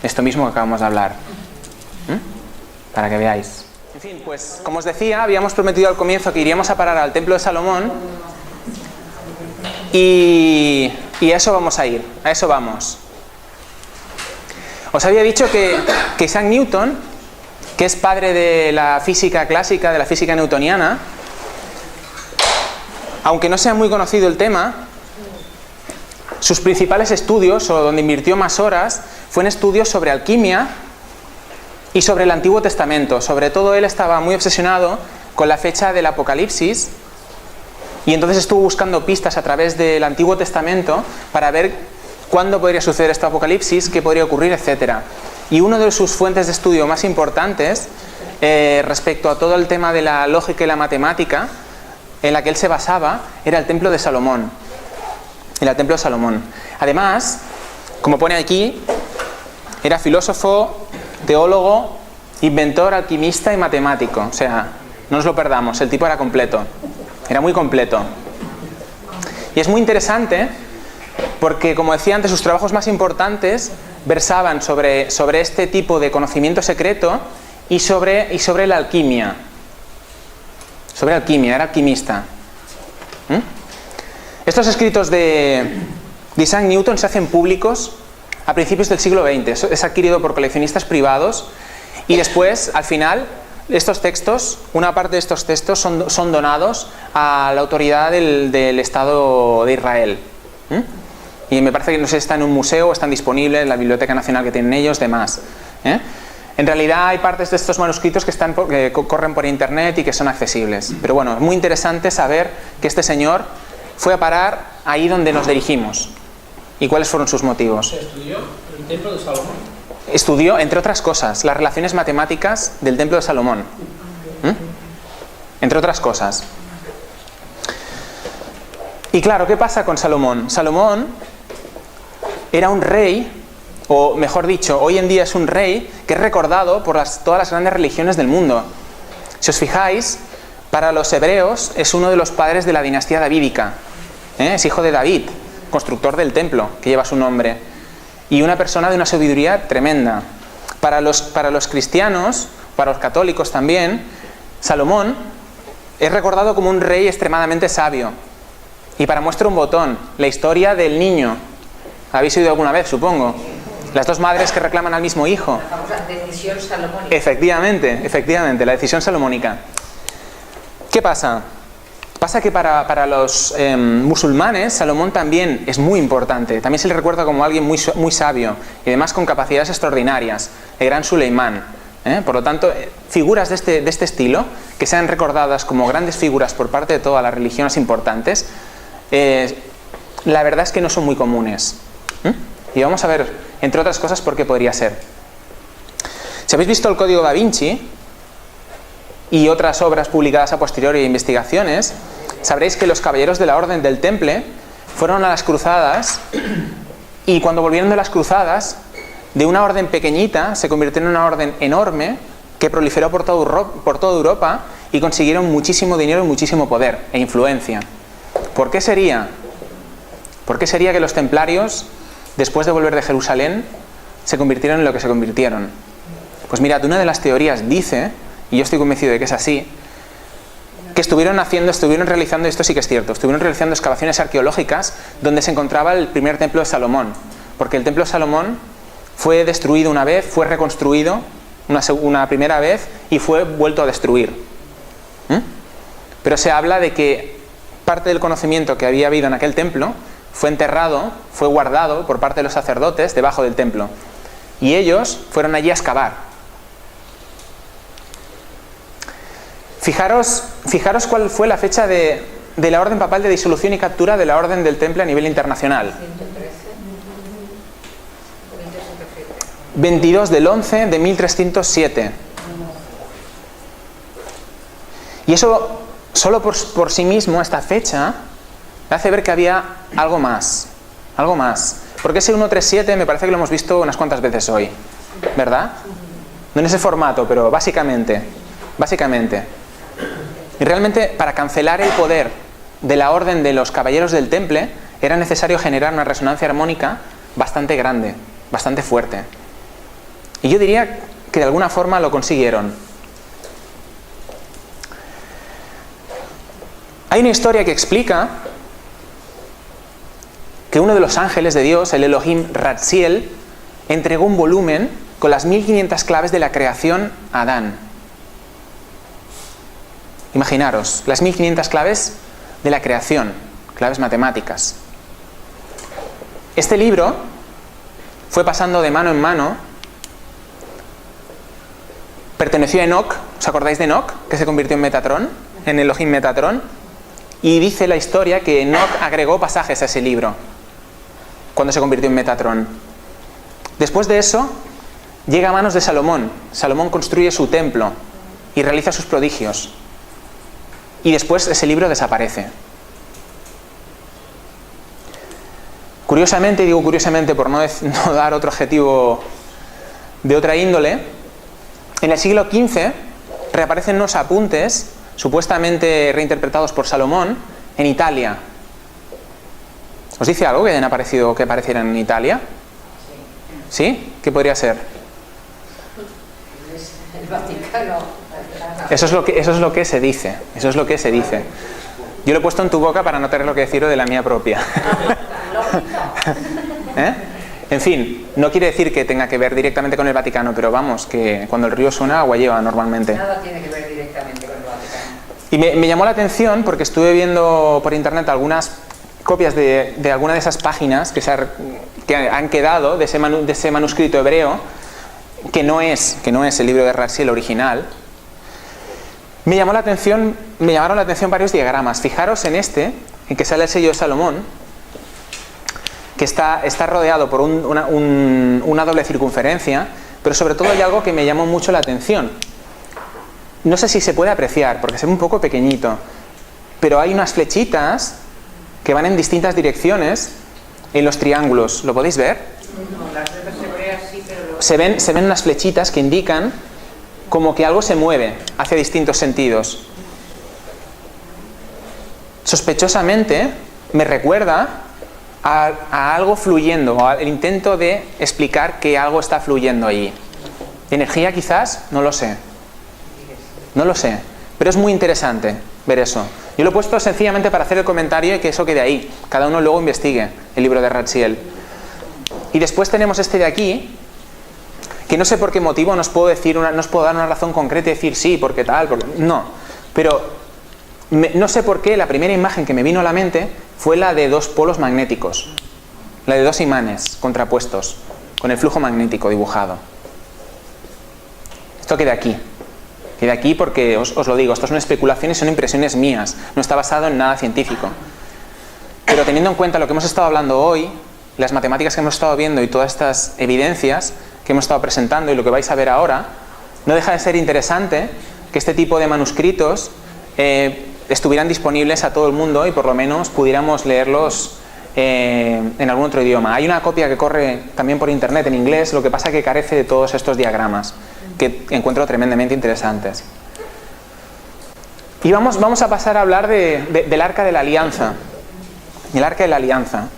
Esto mismo que acabamos de hablar. Para que veáis. En fin, pues como os decía, habíamos prometido al comienzo que iríamos a parar al Templo de Salomón. Y a eso vamos a ir, a eso vamos. Os había dicho que Isaac Newton, que es padre de la física clásica, de la física newtoniana, aunque no sea muy conocido el tema, sus principales estudios, o donde invirtió más horas, fue en estudios sobre alquimia y sobre el Antiguo Testamento. Sobre todo él estaba muy obsesionado con la fecha del Apocalipsis, y entonces estuvo buscando pistas a través del Antiguo Testamento para ver cuándo podría suceder este Apocalipsis, qué podría ocurrir, etc. Y una de sus fuentes de estudio más importantes respecto a todo el tema de la lógica y la matemática en la que él se basaba era el Templo de Salomón. El Templo de Salomón. Además, como pone aquí, era filósofo, teólogo, inventor, alquimista y matemático. O sea, no nos lo perdamos, el tipo era completo. Era muy completo. Y es muy interesante porque, como decía antes, sus trabajos más importantes versaban sobre este tipo de conocimiento secreto y sobre la alquimia. Sobre alquimia, era alquimista. Estos escritos de Isaac Newton se hacen públicos a principios del siglo XX. Es adquirido por coleccionistas privados y después, al final, estos textos, una parte de estos textos son donados a la autoridad del Estado de Israel. Y me parece que no sé, está en un museo, están disponibles en la Biblioteca Nacional que tienen ellos, demás. En realidad hay partes de estos manuscritos que corren por internet y que son accesibles. Pero bueno, es muy interesante saber que este señor fue a parar ahí donde nos dirigimos. ¿Y cuáles fueron sus motivos? ¿Se estudió el Templo de Salomón? Estudió, entre otras cosas, las relaciones matemáticas del Templo de Salomón. Entre otras cosas. Y claro, ¿qué pasa con Salomón? Salomón era un rey, o mejor dicho, hoy en día es un rey que es recordado por todas las grandes religiones del mundo. Si os fijáis, para los hebreos es uno de los padres de la dinastía davídica. Es hijo de David, constructor del templo, que lleva su nombre. Y una persona de una sabiduría tremenda. Para los cristianos, para los católicos también, Salomón es recordado como un rey extremadamente sabio. Y para muestra un botón, la historia del niño. ¿Habéis oído alguna vez, supongo? Las dos madres que reclaman al mismo hijo. La famosa decisión salomónica. Efectivamente, la decisión salomónica. ¿Qué pasa? Pasa que para los musulmanes, Salomón también es muy importante. También se le recuerda como alguien muy sabio y además con capacidades extraordinarias. El gran Suleimán. Por lo tanto, figuras de este estilo, que sean recordadas como grandes figuras por parte de todas las religiones importantes, la verdad es que no son muy comunes. Y vamos a ver, entre otras cosas, por qué podría ser. Si habéis visto el Código Da Vinci y otras obras publicadas a posteriori e investigaciones, sabréis que los caballeros de la Orden del Temple fueron a las cruzadas y cuando volvieron de las cruzadas, de una orden pequeñita se convirtió en una orden enorme que proliferó por toda Europa y consiguieron muchísimo dinero y muchísimo poder e influencia. ¿Por qué sería? ¿Por qué sería que los templarios, después de volver de Jerusalén, se convirtieron en lo que se convirtieron? Pues mirad, una de las teorías dice, y yo estoy convencido de que es así, que estuvieron realizando, esto sí que es cierto, estuvieron realizando excavaciones arqueológicas donde se encontraba el primer templo de Salomón, porque el templo de Salomón fue destruido una vez, fue reconstruido una primera vez y fue vuelto a destruir. Pero se habla de que parte del conocimiento que había habido en aquel templo fue enterrado, fue guardado por parte de los sacerdotes debajo del templo. Y ellos fueron allí a excavar. Fijaros cuál fue la fecha de la orden papal de disolución y captura de la orden del Temple a nivel internacional. 22 del 11 de 1307. Y eso, solo por sí mismo, esta fecha, hace ver que había algo más. Algo más. Porque ese 137 me parece que lo hemos visto unas cuantas veces hoy. ¿Verdad? No en ese formato, pero básicamente. Y realmente, para cancelar el poder de la orden de los caballeros del Temple, era necesario generar una resonancia armónica bastante grande, bastante fuerte. Y yo diría que de alguna forma lo consiguieron. Hay una historia que explica que uno de los ángeles de Dios, el Elohim Ratziel, entregó un volumen con las 1500 claves de la creación a Adán. Imaginaros, las 1500 claves de la creación, claves matemáticas. Este libro fue pasando de mano en mano. Perteneció a Enoch, ¿os acordáis de Enoch? Que se convirtió en Metatrón, en Elohim Metatrón. Y dice la historia que Enoch agregó pasajes a ese libro cuando se convirtió en Metatrón. Después de eso, llega a manos de Salomón. Salomón construye su templo y realiza sus prodigios. Y después ese libro desaparece. Curiosamente, y digo curiosamente por no dar otro adjetivo de otra índole, en el siglo XV reaparecen unos apuntes, supuestamente reinterpretados por Salomón, en Italia. ¿Os dice algo que hayan aparecido, que aparecieran en Italia? ¿Sí? ¿Qué podría ser? El Vaticano. Eso es lo que se dice. Eso es lo que se dice. Yo lo he puesto en tu boca para no tener lo que decir de la mía propia. En fin, no quiere decir que tenga que ver directamente con el Vaticano, pero vamos, que cuando el río suena, agua lleva normalmente. Nada tiene que ver directamente con el Vaticano. Y me llamó la atención porque estuve viendo por internet algunas copias de alguna de esas páginas que han quedado de ese manuscrito hebreo, que no es el libro de Ratziel original. Me llamaron la atención varios diagramas. Fijaros en en que sale el sello de Salomón, que está rodeado por una doble circunferencia, pero sobre todo hay algo que me llamó mucho la atención. No sé si se puede apreciar, porque se ve un poco pequeñito, pero hay unas flechitas que van en distintas direcciones en los triángulos. ¿Lo podéis ver? No, las letras hebreas sí, pero... Se ven unas flechitas que indican como que algo se mueve hacia distintos sentidos. Sospechosamente me recuerda a algo fluyendo, al intento de explicar que algo está fluyendo allí. ¿Energía quizás? No lo sé. No lo sé. Pero es muy interesante ver eso. Yo lo he puesto sencillamente para hacer el comentario y que eso quede ahí. Cada uno luego investigue el libro de Raziel. Y después tenemos este de aquí, que no sé por qué motivo no os puedo dar una razón concreta y decir sí, porque tal, porque... No. Pero no sé por qué la primera imagen que me vino a la mente fue la de dos polos magnéticos. La de dos imanes contrapuestos, con el flujo magnético dibujado. Esto queda aquí. Queda aquí porque, os lo digo, esto son especulaciones, son impresiones mías. No está basado en nada científico. Pero teniendo en cuenta lo que hemos estado hablando hoy, las matemáticas que hemos estado viendo y todas estas evidencias que hemos estado presentando y lo que vais a ver ahora, no deja de ser interesante que este tipo de manuscritos estuvieran disponibles a todo el mundo y por lo menos pudiéramos leerlos en algún otro idioma. Hay una copia que corre también por internet en inglés, lo que pasa es que carece de todos estos diagramas que encuentro tremendamente interesantes. Y vamos a pasar a hablar del Arca de la Alianza. El Arca de la Alianza.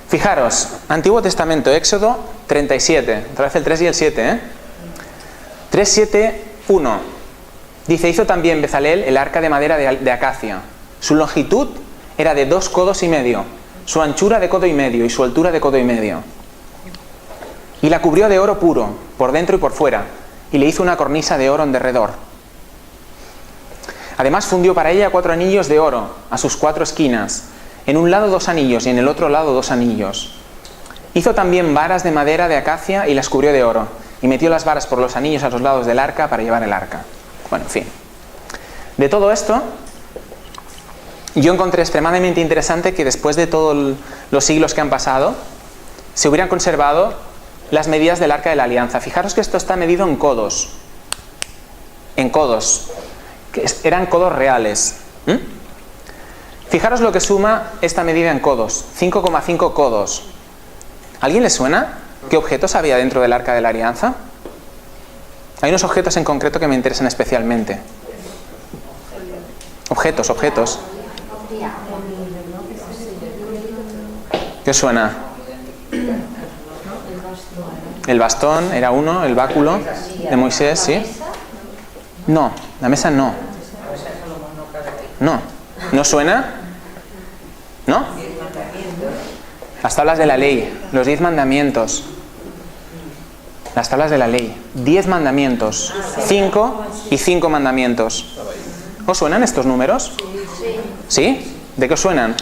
Fijaros, Antiguo Testamento, Éxodo 37, otra vez el 3 y el 7, 3, 7, 1. Dice, hizo también Bezalel el arca de madera de acacia. Su longitud era de 2 codos y medio, su anchura de codo y medio y su altura de codo y medio. Y la cubrió de oro puro, por dentro y por fuera, y le hizo una cornisa de oro en derredor. Además fundió para ella 4 anillos de oro a sus 4 esquinas, en un lado 2 anillos y en el otro lado 2 anillos. Hizo también varas de madera de acacia y las cubrió de oro, y metió las varas por los anillos a los lados del arca para llevar el arca. Bueno, en fin. De todo esto, yo encontré extremadamente interesante que después de todos los siglos que han pasado, se hubieran conservado las medidas del Arca de la Alianza. Fijaros que esto está medido en codos. En codos. Que eran codos reales. Fijaros lo que suma esta medida en codos. 5,5 codos. ¿A alguien le suena? ¿Qué objetos había dentro del Arca de la Alianza? Hay unos objetos en concreto que me interesan especialmente. Objetos. ¿Qué os suena? El bastón era uno, el báculo de Moisés, ¿sí? No, la mesa no. No. ¿No suena? ¿No? Las tablas de la ley, los 10 mandamientos. Las tablas de la ley, 10 mandamientos, 5 y 5 mandamientos. ¿Os suenan estos números? ¿Sí? ¿De qué os suenan?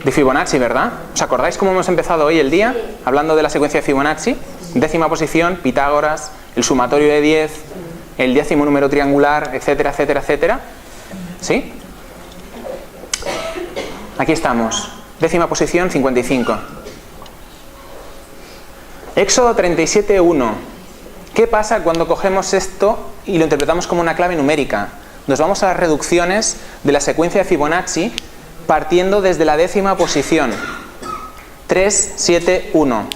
De Fibonacci, ¿verdad? ¿Os acordáis cómo hemos empezado hoy el día? Hablando de la secuencia de Fibonacci. Décima posición, Pitágoras, el sumatorio de 10, el décimo número triangular, etcétera, etcétera, etcétera. ¿Sí? Aquí estamos. Décima posición, 55. Éxodo 37.1. ¿Qué pasa cuando cogemos esto y lo interpretamos como una clave numérica? Nos vamos a las reducciones de la secuencia de Fibonacci partiendo desde la décima posición. 3, 7, 1.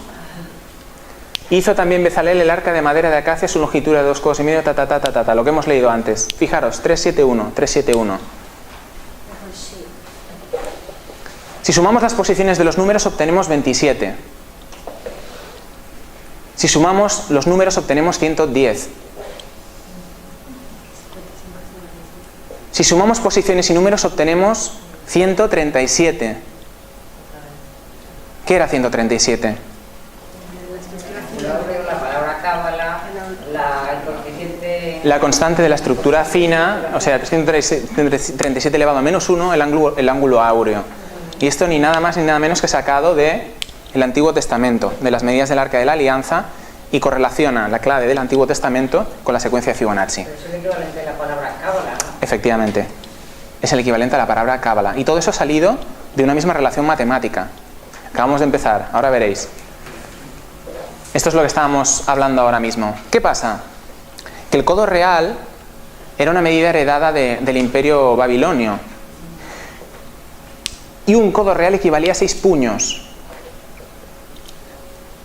Hizo también Bezalel el arca de madera de acacia, su longitud de 2 codos y medio, lo que hemos leído antes. Fijaros, 3, 7, 1, 3, 7, 1. Si sumamos las posiciones de los números obtenemos 27. Si sumamos los números obtenemos 110. Si sumamos posiciones y números obtenemos 137. ¿Qué era 137? La palabra cábala, el coeficiente... La constante de la estructura fina, o sea, 137 elevado a menos 1, el ángulo áureo. Y esto ni nada más ni nada menos que sacado del Antiguo Testamento, de las medidas del Arca de la Alianza, y correlaciona la clave del Antiguo Testamento con la secuencia de Fibonacci. Pero es el equivalente a la palabra cábala, ¿no? Efectivamente. Es el equivalente a la palabra cábala. Y todo eso ha salido de una misma relación matemática. Acabamos de empezar, ahora veréis. Esto es lo que estábamos hablando ahora mismo. ¿Qué pasa? Que el codo real era una medida heredada del Imperio Babilonio. Y un codo real equivalía a 6 puños.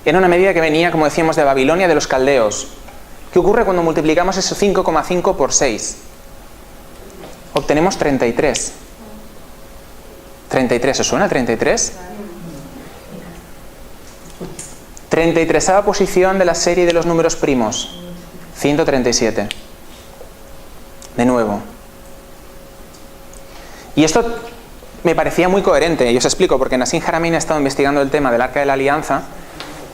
Era una medida que venía, como decíamos, de Babilonia, de los caldeos. ¿Qué ocurre cuando multiplicamos eso 5,5 por 6? Obtenemos 33. 33, ¿os suena 33? 33ª posición de la serie de los números primos. 137. De nuevo. Y esto me parecía muy coherente, y os explico, porque Nassim Haramein ha estado investigando el tema del Arca de la Alianza,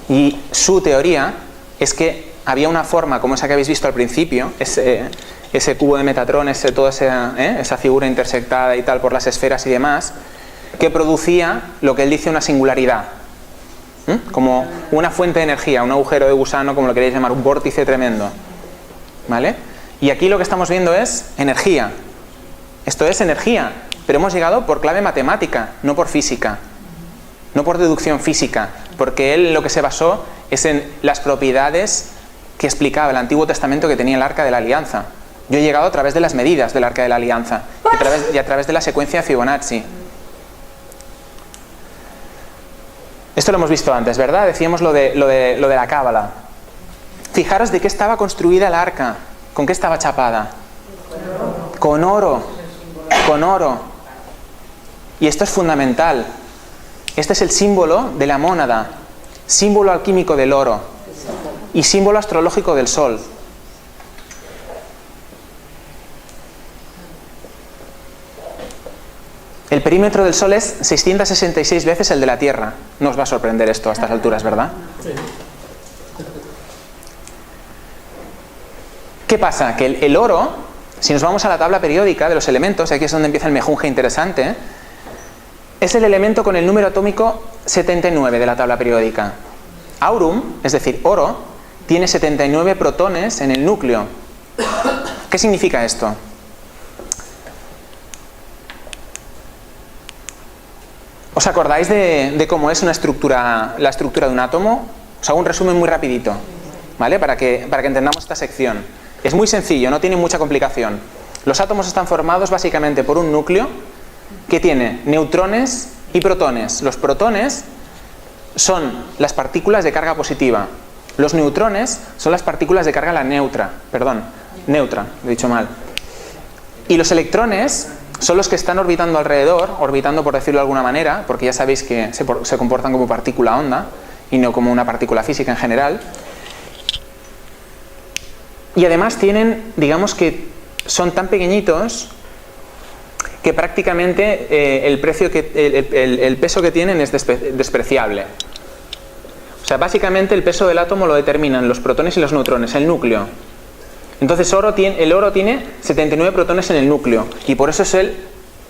y su teoría es que había una forma, como esa que habéis visto al principio, ese cubo de Metatron, toda esa figura intersectada y tal por las esferas y demás, que producía lo que él dice una singularidad, como una fuente de energía, un agujero de gusano, como lo queréis llamar, un vórtice tremendo, ¿vale? Y aquí lo que estamos viendo es energía. Esto es energía, pero hemos llegado por clave matemática, no por física, no por deducción física, porque él lo que se basó es en las propiedades que explicaba el Antiguo Testamento que tenía el Arca de la Alianza. Yo he llegado a través de las medidas del Arca de la Alianza y a través de la secuencia de Fibonacci. Esto lo hemos visto antes, ¿verdad? Decíamos lo de la cábala. Fijaros de qué estaba construida el arca. ¿Con qué estaba chapada? Con oro. Con oro. Y esto es fundamental. Este es el símbolo de la mónada, símbolo alquímico del oro y símbolo astrológico del sol. El perímetro del sol es 666 veces el de la Tierra. No os va a sorprender esto a estas alturas, ¿verdad? ¿Qué pasa? Que el oro, si nos vamos a la tabla periódica de los elementos, aquí es donde empieza el mejunje interesante, es el elemento con el número atómico 79 de la tabla periódica. Aurum, es decir, oro, tiene 79 protones en el núcleo. ¿Qué significa esto? ¿Os acordáis de cómo es la estructura de un átomo? Os hago un resumen muy rapidito, ¿vale? Para que entendamos esta sección. Es muy sencillo, no tiene mucha complicación. Los átomos están formados básicamente por un núcleo que tiene neutrones y protones. Los protones son las partículas de carga positiva. Los neutrones son las partículas de carga neutra, lo he dicho mal. Y los electrones son los que están orbitando alrededor, orbitando por decirlo de alguna manera, porque ya sabéis que se comportan como partícula onda y no como una partícula física en general. Y además tienen, digamos que son tan pequeñitos que prácticamente el peso que tienen es despreciable. O sea, básicamente el peso del átomo lo determinan los protones y los neutrones, el núcleo. Entonces el oro tiene 79 protones en el núcleo y por eso es el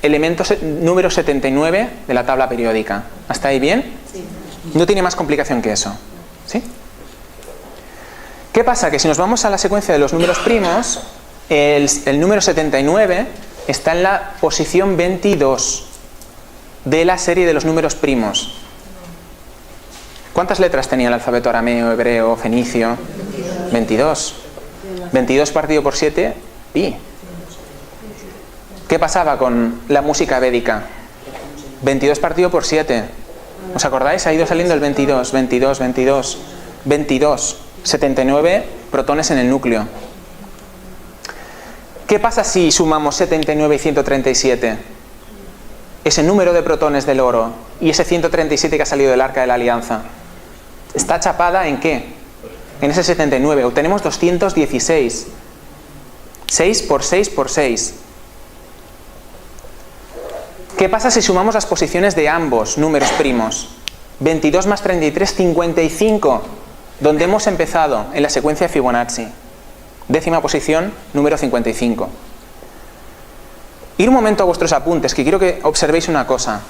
elemento número 79 de la tabla periódica. ¿Hasta ahí bien? Sí. No tiene más complicación que eso. ¿Sí? ¿Qué pasa? Que si nos vamos a la secuencia de los números primos, el número 79 está en la posición 22 de la serie de los números primos. ¿Cuántas letras tenía el alfabeto arameo, hebreo, fenicio? 22. 22 partido por 7, pi. ¿Qué pasaba con la música védica? 22 partido por 7. ¿Os acordáis? Ha ido saliendo el 22, 22, 22, 22. 79 protones en el núcleo. ¿Qué pasa si sumamos 79 y 137? Ese número de protones del oro y ese 137 que ha salido del Arca de la Alianza. ¿Está chapada en qué? En ese 79. Obtenemos 216. 6 por 6 por 6. ¿Qué pasa si sumamos las posiciones de ambos números primos? 22 más 33, 55. Donde hemos empezado, en la secuencia de Fibonacci. 10ª posición, número 55. Ir un momento a vuestros apuntes, que quiero que observéis una cosa.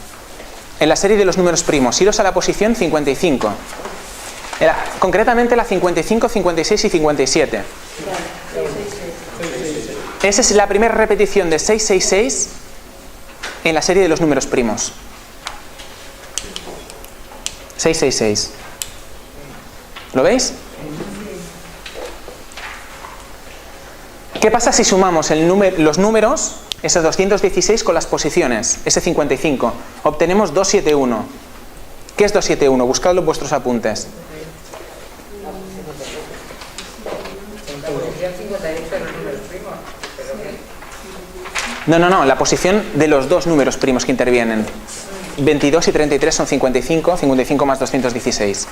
En la serie de los números primos, iros a la posición 55. Concretamente la 55, 56 y 57. Esa es la primera repetición de 666 en la serie de los números primos. 666. ¿Lo veis? ¿Qué pasa si sumamos los números, ese 216 con las posiciones, ese 55? Obtenemos 271. ¿Qué es 271? Buscadlo en vuestros apuntes. La posición 58 de los números primos. Pero que... No, la posición de los dos números primos que intervienen. 22 y 33 son 55, 55 más 216.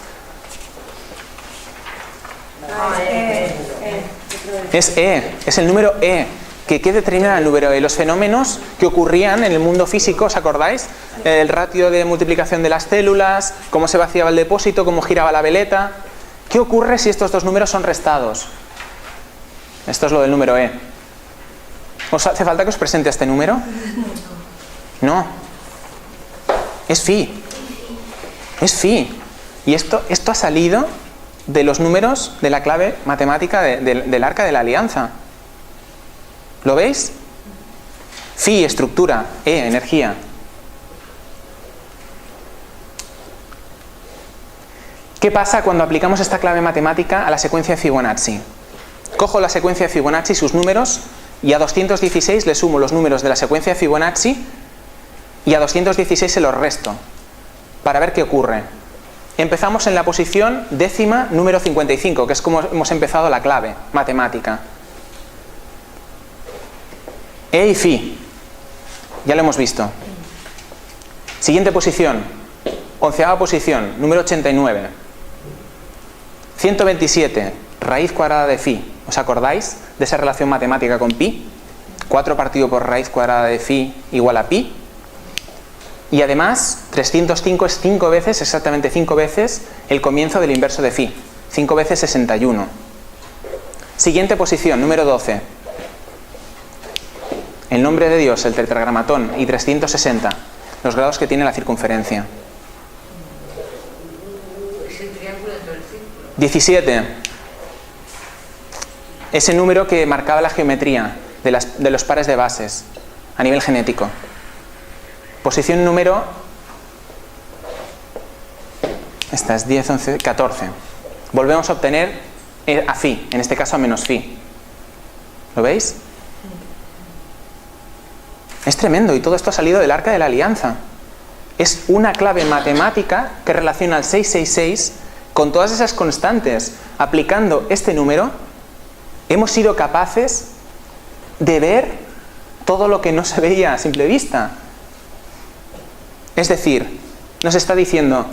Es E, es el número E. ¿Qué determina el número E? Los fenómenos que ocurrían en el mundo físico, ¿os acordáis? El ratio de multiplicación de las células, cómo se vaciaba el depósito, cómo giraba la veleta. ¿Qué ocurre si estos dos números son restados? Esto es lo del número E. ¿Os hace falta que os presente este número? No. Es phi. Es phi. Y esto ha salido de los números de la clave matemática del Arca de la Alianza. ¿Lo veis? Phi, estructura. E, energía. ¿Qué pasa cuando aplicamos esta clave matemática a la secuencia de Fibonacci? Cojo la secuencia de Fibonacci, sus números, y a 216 le sumo los números de la secuencia de Fibonacci y a 216 se los resto para ver qué ocurre. Empezamos en la posición décima número 55, que es como hemos empezado la clave matemática. E y phi, ya lo hemos visto. Siguiente posición, 11ª posición, número 89. 127, raíz cuadrada de phi. ¿Os acordáis de esa relación matemática con pi? 4 partido por raíz cuadrada de phi igual a pi. Y además, 305 es 5 veces, exactamente 5 veces, el comienzo del inverso de phi. 5 veces 61. Siguiente posición, número 12. El nombre de Dios, el tetragramatón, y 360, los grados que tiene la circunferencia. Es el triángulo dentro del círculo. 17. Ese número que marcaba la geometría de los pares de bases a nivel genético. Posición número... Esta es 10, 11, 14. Volvemos a obtener a phi, en este caso a menos phi. ¿Lo veis? Es tremendo, y todo esto ha salido del Arca de la Alianza. Es una clave matemática que relaciona el 666 con todas esas constantes. Aplicando este número, hemos sido capaces de ver todo lo que no se veía a simple vista. Es decir, nos está diciendo,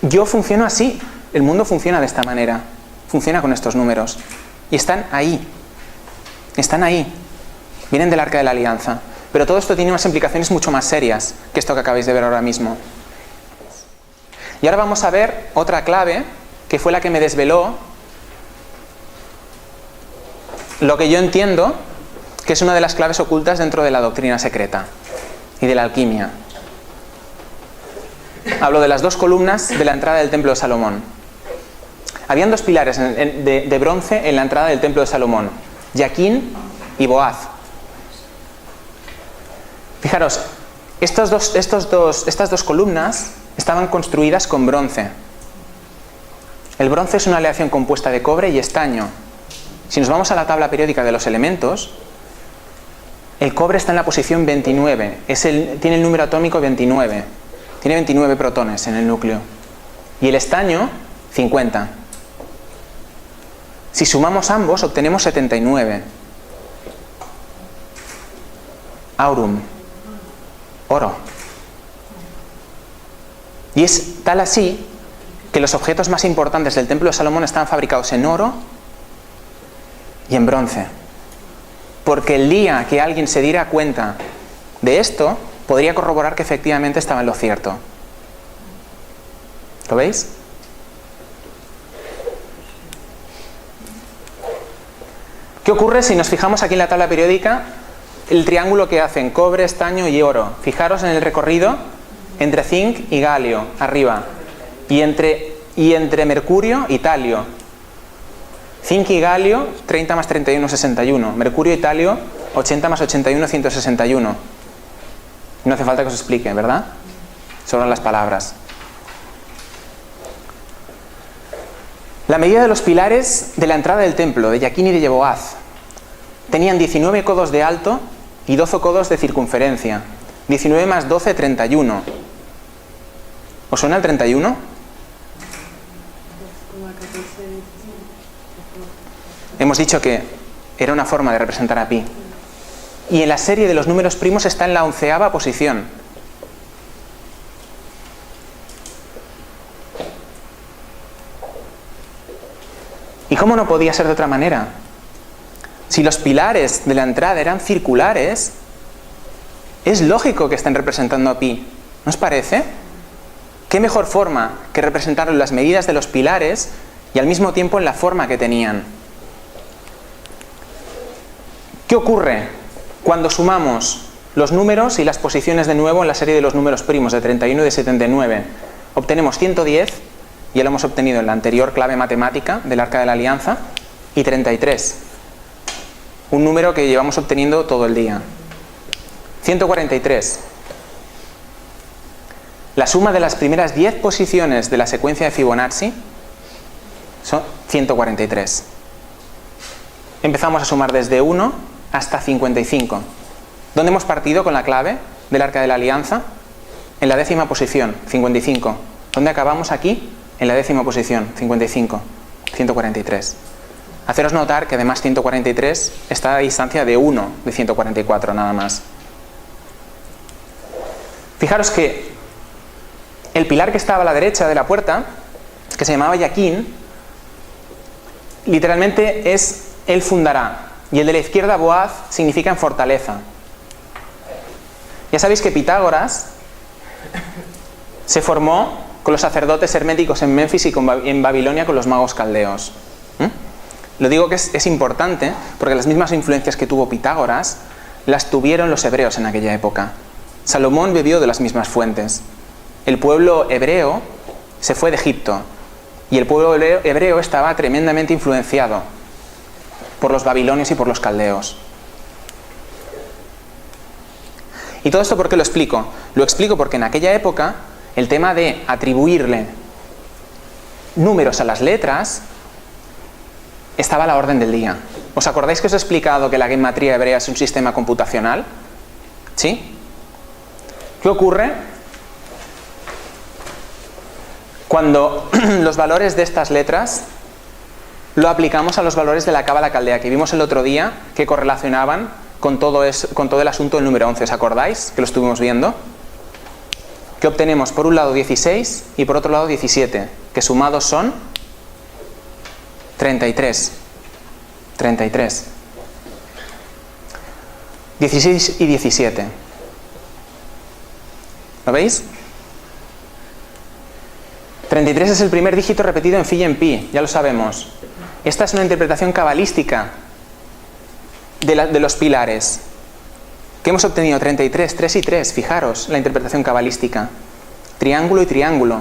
yo funciono así, el mundo funciona de esta manera, funciona con estos números. Y están ahí, vienen del Arca de la Alianza. Pero todo esto tiene unas implicaciones mucho más serias que esto que acabáis de ver ahora mismo. Y ahora vamos a ver otra clave, que fue la que me desveló lo que yo entiendo que es una de las claves ocultas dentro de la doctrina secreta y de la alquimia. Hablo de las dos columnas de la entrada del templo de Salomón. Habían dos pilares de bronce en la entrada del templo de Salomón, Yaquín y Boaz. Fijaros, estas dos columnas estaban construidas con bronce. El bronce es una aleación compuesta de cobre y estaño. Si nos vamos a la tabla periódica de los elementos, el cobre está en la posición 29, tiene el número atómico 29, tiene 29 protones en el núcleo. Y el estaño, 50. Si sumamos ambos, obtenemos 79. Aurum, oro. Y es tal así que los objetos más importantes del templo de Salomón estaban fabricados en oro y en bronce. Porque el día que alguien se diera cuenta de esto, podría corroborar que efectivamente estaba en lo cierto. ¿Lo veis? ¿Qué ocurre si nos fijamos aquí en la tabla periódica? El triángulo que hacen cobre, estaño y oro. Fijaros en el recorrido entre zinc y galio, arriba. Y entre mercurio y talio. Zinc y galio, 30 más 31, 61. Mercurio y talio, 80 más 81, 161. No hace falta que os explique, ¿verdad? Sobran las palabras. La medida de los pilares de la entrada del templo, de Yaquín y de Boaz, tenían 19 codos de alto y 12 codos de circunferencia. 19 más 12, 31. ¿Os suena el 31? Hemos dicho que era una forma de representar a pi. Y en la serie de los números primos está en la 11ª posición. ¿Y cómo no podía ser de otra manera? Si los pilares de la entrada eran circulares, es lógico que estén representando a pi. ¿No os parece? ¿Qué mejor forma que representarlo en las medidas de los pilares y al mismo tiempo en la forma que tenían? ¿Qué ocurre cuando sumamos los números y las posiciones de nuevo en la serie de los números primos de 31 y de 79? Obtenemos 110, ya lo hemos obtenido en la anterior clave matemática del Arca de la Alianza, y 33. Un número que llevamos obteniendo todo el día. 143. La suma de las primeras 10 posiciones de la secuencia de Fibonacci son 143. Empezamos a sumar desde 1 hasta 55. ¿Dónde hemos partido con la clave del Arca de la Alianza? En la 10ª posición, 55. ¿Dónde acabamos aquí? En la 10ª posición, 55. 143. Haceros notar que además 143 está a distancia de 1 de 144 nada más. Fijaros que el pilar que estaba a la derecha de la puerta, que se llamaba Yaquín, literalmente es él fundará, y el de la izquierda Boaz significa en fortaleza. Ya sabéis que Pitágoras se formó con los sacerdotes herméticos en Memphis y en Babilonia con los magos caldeos. Lo digo que es importante porque las mismas influencias que tuvo Pitágoras las tuvieron los hebreos en aquella época. Salomón bebió de las mismas fuentes. El pueblo hebreo se fue de Egipto y el pueblo hebreo estaba tremendamente influenciado por los babilonios y por los caldeos. ¿Y todo esto por qué lo explico? Lo explico porque en aquella época el tema de atribuirle números a las letras estaba a la orden del día. ¿Os acordáis que os he explicado que la gematría hebrea es un sistema computacional? ¿Sí? ¿Qué ocurre cuando los valores de estas letras lo aplicamos a los valores de la cábala caldea que vimos el otro día, que correlacionaban con todo el asunto del número 11? ¿Os acordáis que lo estuvimos viendo? Que obtenemos por un lado 16 y por otro lado 17, que sumados son 33. 33. 16 y 17. ¿Lo veis? 33 es el primer dígito repetido en phi y en pi, ya lo sabemos. Esta es una interpretación cabalística de los pilares. ¿Qué hemos obtenido? 33, 3 y 3. Fijaros la interpretación cabalística. Triángulo y triángulo.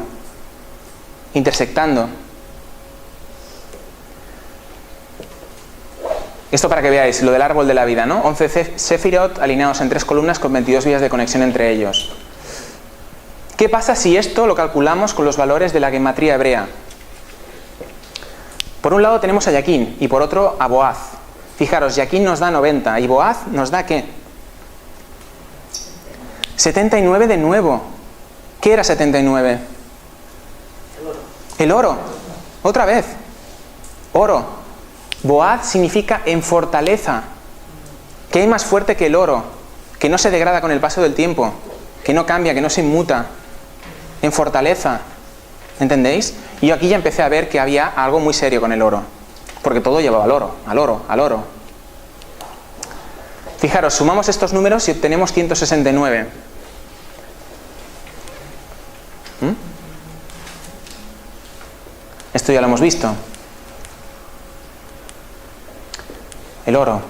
Intersectando. Esto para que veáis lo del árbol de la vida, ¿no? 11 Sefirot alineados en 3 columnas con 22 vías de conexión entre ellos. ¿Qué pasa si esto lo calculamos con los valores de la gematría hebrea? Por un lado tenemos a Yaquín y por otro a Boaz. Fijaros, Yaquín nos da 90 y Boaz nos da ¿qué? 79 de nuevo. ¿Qué era 79? El oro. Otra vez. Oro. Boaz significa en fortaleza. ¿Qué hay más fuerte que el oro? Que no se degrada con el paso del tiempo, que no cambia, que no se inmuta. En fortaleza. ¿Entendéis? Y yo aquí ya empecé a ver que había algo muy serio con el oro. Porque todo llevaba al oro, al oro, al oro. Fijaros, sumamos estos números y obtenemos 169. Esto ya lo hemos visto. El oro.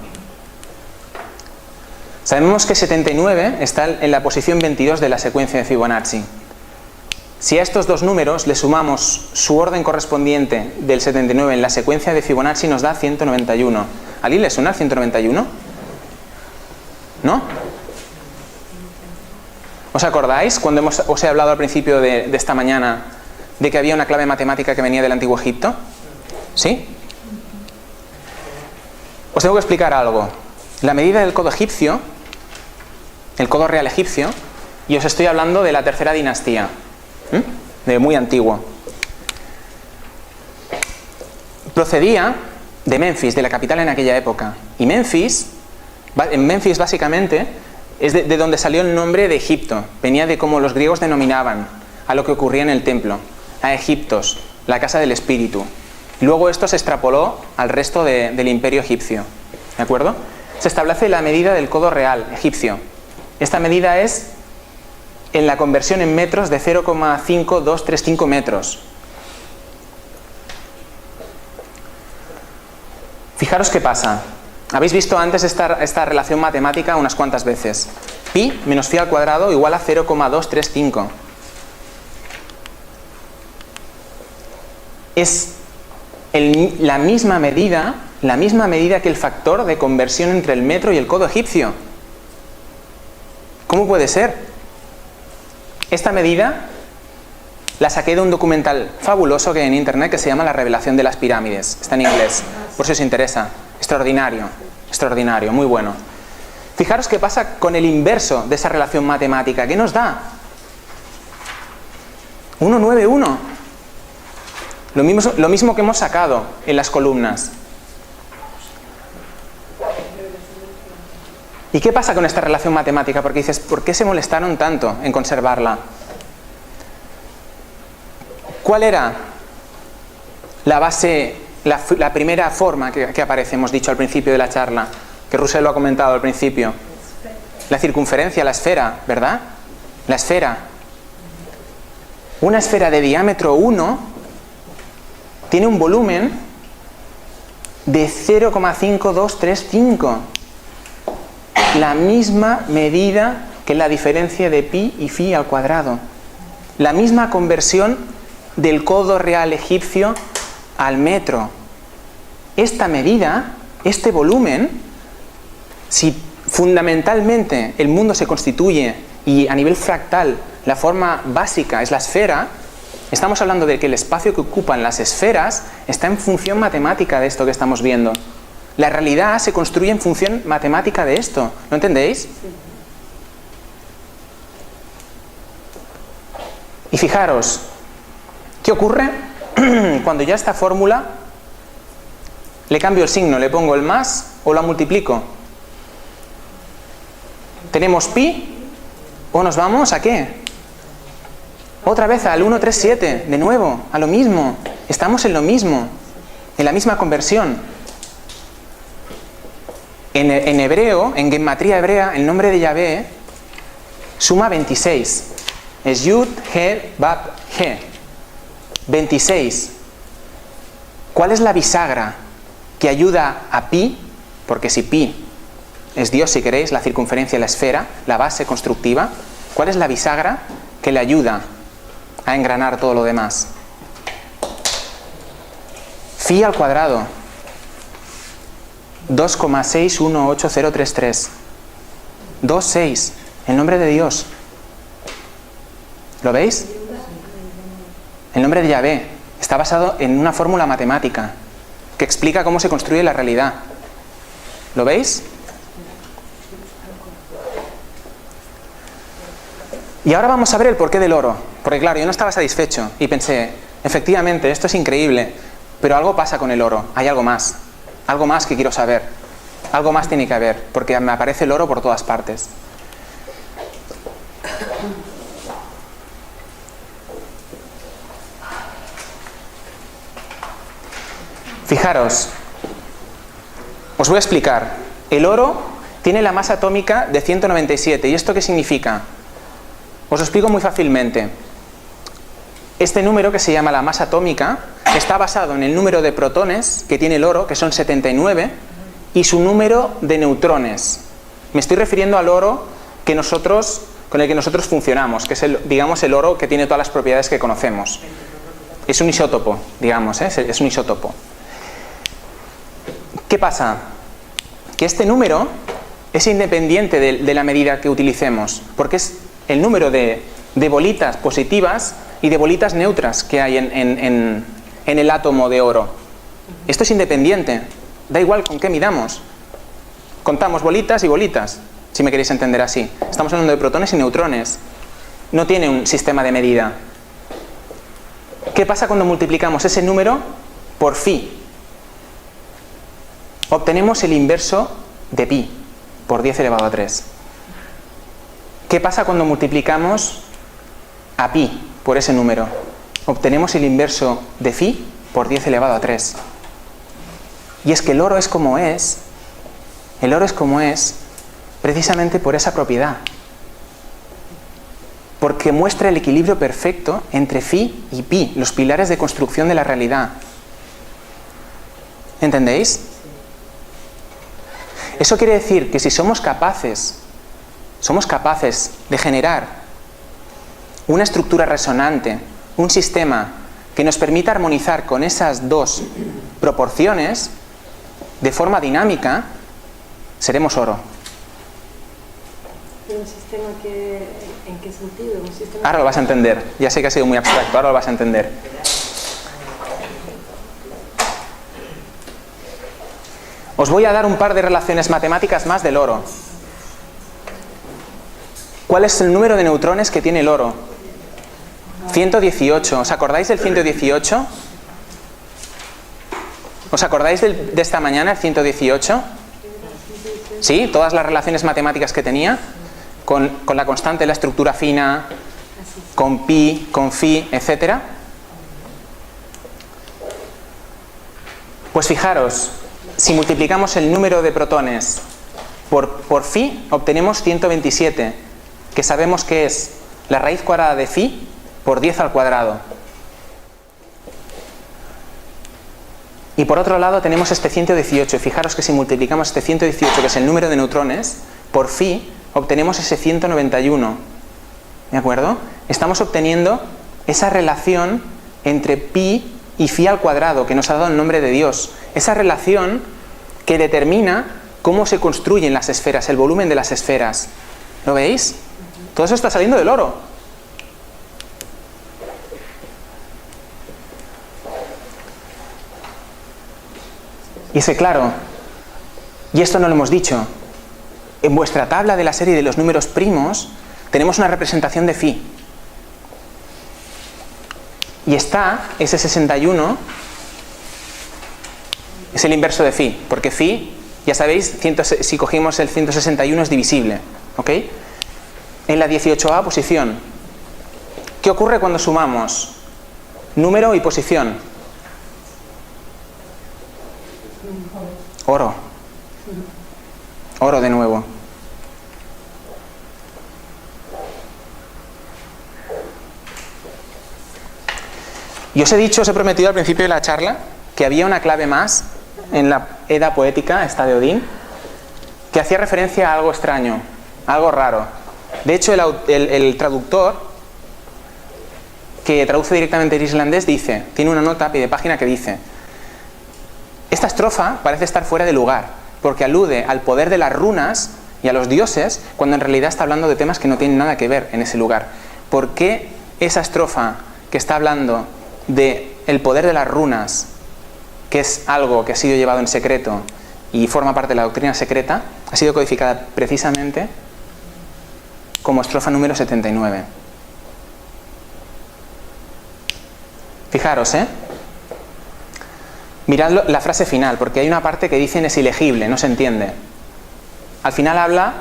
Sabemos que 79 está en la posición 22 de la secuencia de Fibonacci. Si a estos dos números le sumamos su orden correspondiente del 79 en la secuencia de Fibonacci, nos da 191. ¿A alguien le suena el 191? ¿No? ¿Os acordáis cuando os he hablado al principio de esta mañana de que había una clave matemática que venía del Antiguo Egipto? ¿Sí? Os tengo que explicar algo. La medida del codo egipcio, el codo real egipcio, y os estoy hablando de la tercera dinastía, de muy antiguo. procedía de Memphis, de la capital en aquella época. Y Memphis básicamente es de donde salió el nombre de Egipto. Venía de cómo los griegos denominaban a lo que ocurría en el templo, a Egiptos, la casa del espíritu. Luego esto se extrapoló al resto del imperio egipcio. ¿De acuerdo? Se establece la medida del codo real egipcio. Esta medida es, en la conversión en metros, de 0,5235 metros. Fijaros qué pasa. Habéis visto antes esta relación matemática unas cuantas veces. Pi menos phi al cuadrado igual a 0,235. Es la misma medida que el factor de conversión entre el metro y el codo egipcio. ¿Cómo puede ser? Esta medida la saqué de un documental fabuloso que hay en internet que se llama La revelación de las pirámides. Está en inglés, por si os interesa. Extraordinario, extraordinario, muy bueno. Fijaros qué pasa con el inverso de esa relación matemática. ¿Qué nos da? 191. Lo mismo que hemos sacado en las columnas. ¿Y qué pasa con esta relación matemática? Porque dices, ¿por qué se molestaron tanto en conservarla? ¿Cuál era la base, la primera forma que aparece, hemos dicho al principio de la charla, que Russell lo ha comentado al principio? La circunferencia, la esfera, ¿verdad? La esfera. Una esfera de diámetro 1 tiene un volumen de 0,5235. La misma medida que la diferencia de pi y phi al cuadrado. La misma conversión del codo real egipcio al metro. Esta medida, este volumen, si fundamentalmente el mundo se constituye y a nivel fractal la forma básica es la esfera, estamos hablando de que el espacio que ocupan las esferas está en función matemática de esto que estamos viendo. La realidad se construye en función matemática de esto. ¿No entendéis? Y fijaros, ¿qué ocurre cuando ya esta fórmula le cambio el signo, le pongo el más o la multiplico? Tenemos pi, o nos vamos a qué? Otra vez al 137, de nuevo, a lo mismo. Estamos en lo mismo, en la misma conversión. En hebreo, en gematría hebrea, el nombre de Yahvé suma 26. Es Yud, He, Bab, He. 26. ¿Cuál es la bisagra que ayuda a pi? Porque si pi es Dios, si queréis, la circunferencia, la esfera, la base constructiva, ¿cuál es la bisagra que le ayuda a engranar todo lo demás? Phi al cuadrado. 2,618033. 2,6. El nombre de Dios. ¿Lo veis? El nombre de Yahvé está basado en una fórmula matemática que explica cómo se construye la realidad. ¿Lo veis? Y ahora vamos a ver el porqué del oro. Porque claro, yo no estaba satisfecho y pensé, efectivamente, esto es increíble, pero algo pasa con el oro, hay algo más. Algo más que quiero saber. Algo más tiene que haber, porque me aparece el oro por todas partes. Fijaros, os voy a explicar. El oro tiene la masa atómica de 197. ¿Y esto qué significa? Os lo explico muy fácilmente. Este número, que se llama la masa atómica, está basado en el número de protones que tiene el oro, que son 79, y su número de neutrones. Me estoy refiriendo al oro con el que nosotros funcionamos, que es digamos el oro que tiene todas las propiedades que conocemos. Es un isótopo, digamos, es un isótopo. ¿Qué pasa? Que este número es independiente de la medida que utilicemos, porque es el número de bolitas positivas y de bolitas neutras que hay en el átomo de oro. Esto es independiente, da igual con qué midamos. Contamos bolitas y bolitas, si me queréis entender así. Estamos hablando de protones y neutrones. No tiene un sistema de medida. ¿Qué pasa cuando multiplicamos ese número por phi? obtenemos el inverso de pi por 10 elevado a 3. ¿Qué pasa cuando multiplicamos a pi por ese número? Obtenemos el inverso de phi por 10 elevado a 3. Y es que el oro es como es, precisamente por esa propiedad. Porque muestra el equilibrio perfecto entre phi y pi, los pilares de construcción de la realidad. ¿Entendéis? Eso quiere decir que si somos capaces de generar una estructura resonante, un sistema que nos permita armonizar con esas dos proporciones de forma dinámica, seremos oro. ¿Un sistema en qué sentido? ¿Un sistema Ahora lo vas a entender. Ya sé que ha sido muy abstracto, ahora lo vas a entender. Os voy a dar un par de relaciones matemáticas más del oro. ¿Cuál es el número de neutrones que tiene el oro? 118. ¿Os acordáis del 118? ¿Os acordáis de esta mañana, el 118? ¿Sí? Todas las relaciones matemáticas que tenía, con la constante de la estructura fina, con pi, con phi, etc. Pues fijaros, si multiplicamos el número de protones por phi, obtenemos 127, que sabemos que es la raíz cuadrada de phi por 10 al cuadrado. Y por otro lado tenemos este 118. Fijaros que si multiplicamos este 118, que es el número de neutrones, por phi, obtenemos ese 191. ¿De acuerdo? Estamos obteniendo esa relación entre pi y phi al cuadrado, que nos ha dado el nombre de Dios. Esa relación que determina cómo se construyen las esferas, el volumen de las esferas. ¿Lo veis? Todo eso está saliendo del oro. Y es que claro, y esto no lo hemos dicho, en vuestra tabla de la serie de los números primos tenemos una representación de phi. Y está, ese 61, es el inverso de phi, porque phi, ya sabéis, si cogimos el 161 es divisible, ¿ok? En la 18ª posición, ¿qué ocurre cuando sumamos número y posición? Oro. Oro de nuevo. Y os he prometido al principio de la charla que había una clave más en la Edda poética, esta de Odín, que hacía referencia a algo extraño, algo raro. De hecho, el traductor, que traduce directamente el islandés, tiene una nota a pie de página que dice: esta estrofa parece estar fuera de lugar, porque alude al poder de las runas y a los dioses, cuando en realidad está hablando de temas que no tienen nada que ver en ese lugar. ¿Por qué esa estrofa que está hablando de el poder de las runas, que es algo que ha sido llevado en secreto y forma parte de la doctrina secreta, ha sido codificada precisamente como estrofa número 79? Fijaros, mirad la frase final, porque hay una parte que dicen es ilegible, no se entiende. Al final habla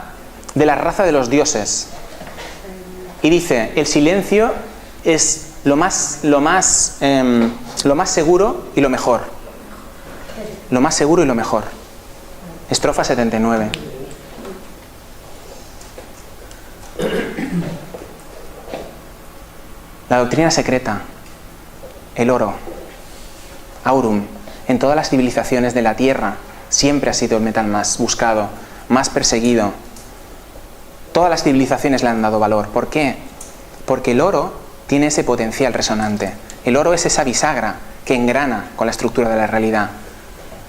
de la raza de los dioses y dice: el silencio es lo más seguro y lo mejor. Lo más seguro y lo mejor. Estrofa 79. La doctrina secreta, el oro, aurum, en todas las civilizaciones de la Tierra siempre ha sido el metal más buscado, más perseguido. Todas las civilizaciones le han dado valor. ¿Por qué? Porque el oro tiene ese potencial resonante. El oro es esa bisagra que engrana con la estructura de la realidad,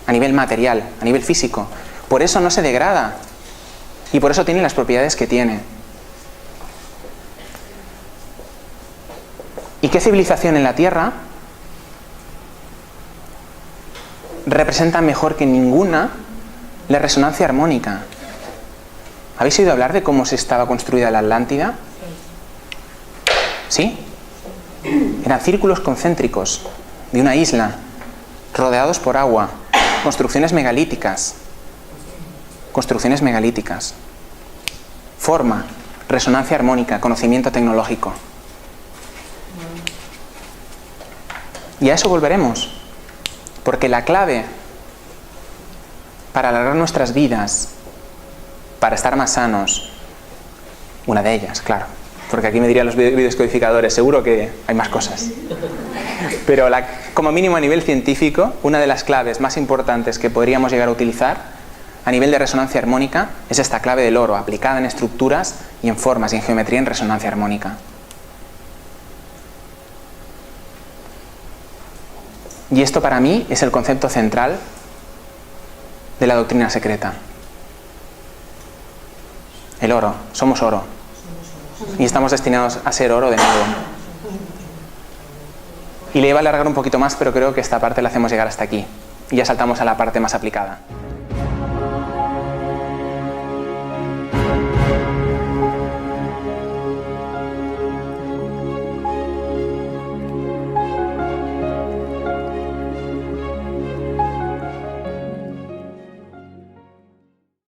a nivel material, a nivel físico. Por eso no se degrada y por eso tiene las propiedades que tiene. ¿Y qué civilización en la Tierra representa mejor que ninguna la resonancia armónica? ¿Habéis oído hablar de cómo se estaba construida la Atlántida? ¿Sí? Eran círculos concéntricos de una isla, rodeados por agua. construcciones megalíticas. Construcciones megalíticas. Forma, resonancia armónica, conocimiento tecnológico. Y a eso volveremos. Porque la clave para alargar nuestras vidas, para estar más sanos, una de ellas, claro, porque aquí me dirían los biodescodificadores, seguro que hay más cosas. Pero como mínimo a nivel científico, una de las claves más importantes que podríamos llegar a utilizar a nivel de resonancia armónica es esta clave del oro, aplicada en estructuras y en formas y en geometría en resonancia armónica. Y esto para mí es el concepto central de la doctrina secreta. El oro, somos oro. Y estamos destinados a ser oro de nuevo. Y le iba a alargar un poquito más, pero creo que esta parte la hacemos llegar hasta aquí. Y ya saltamos a la parte más aplicada.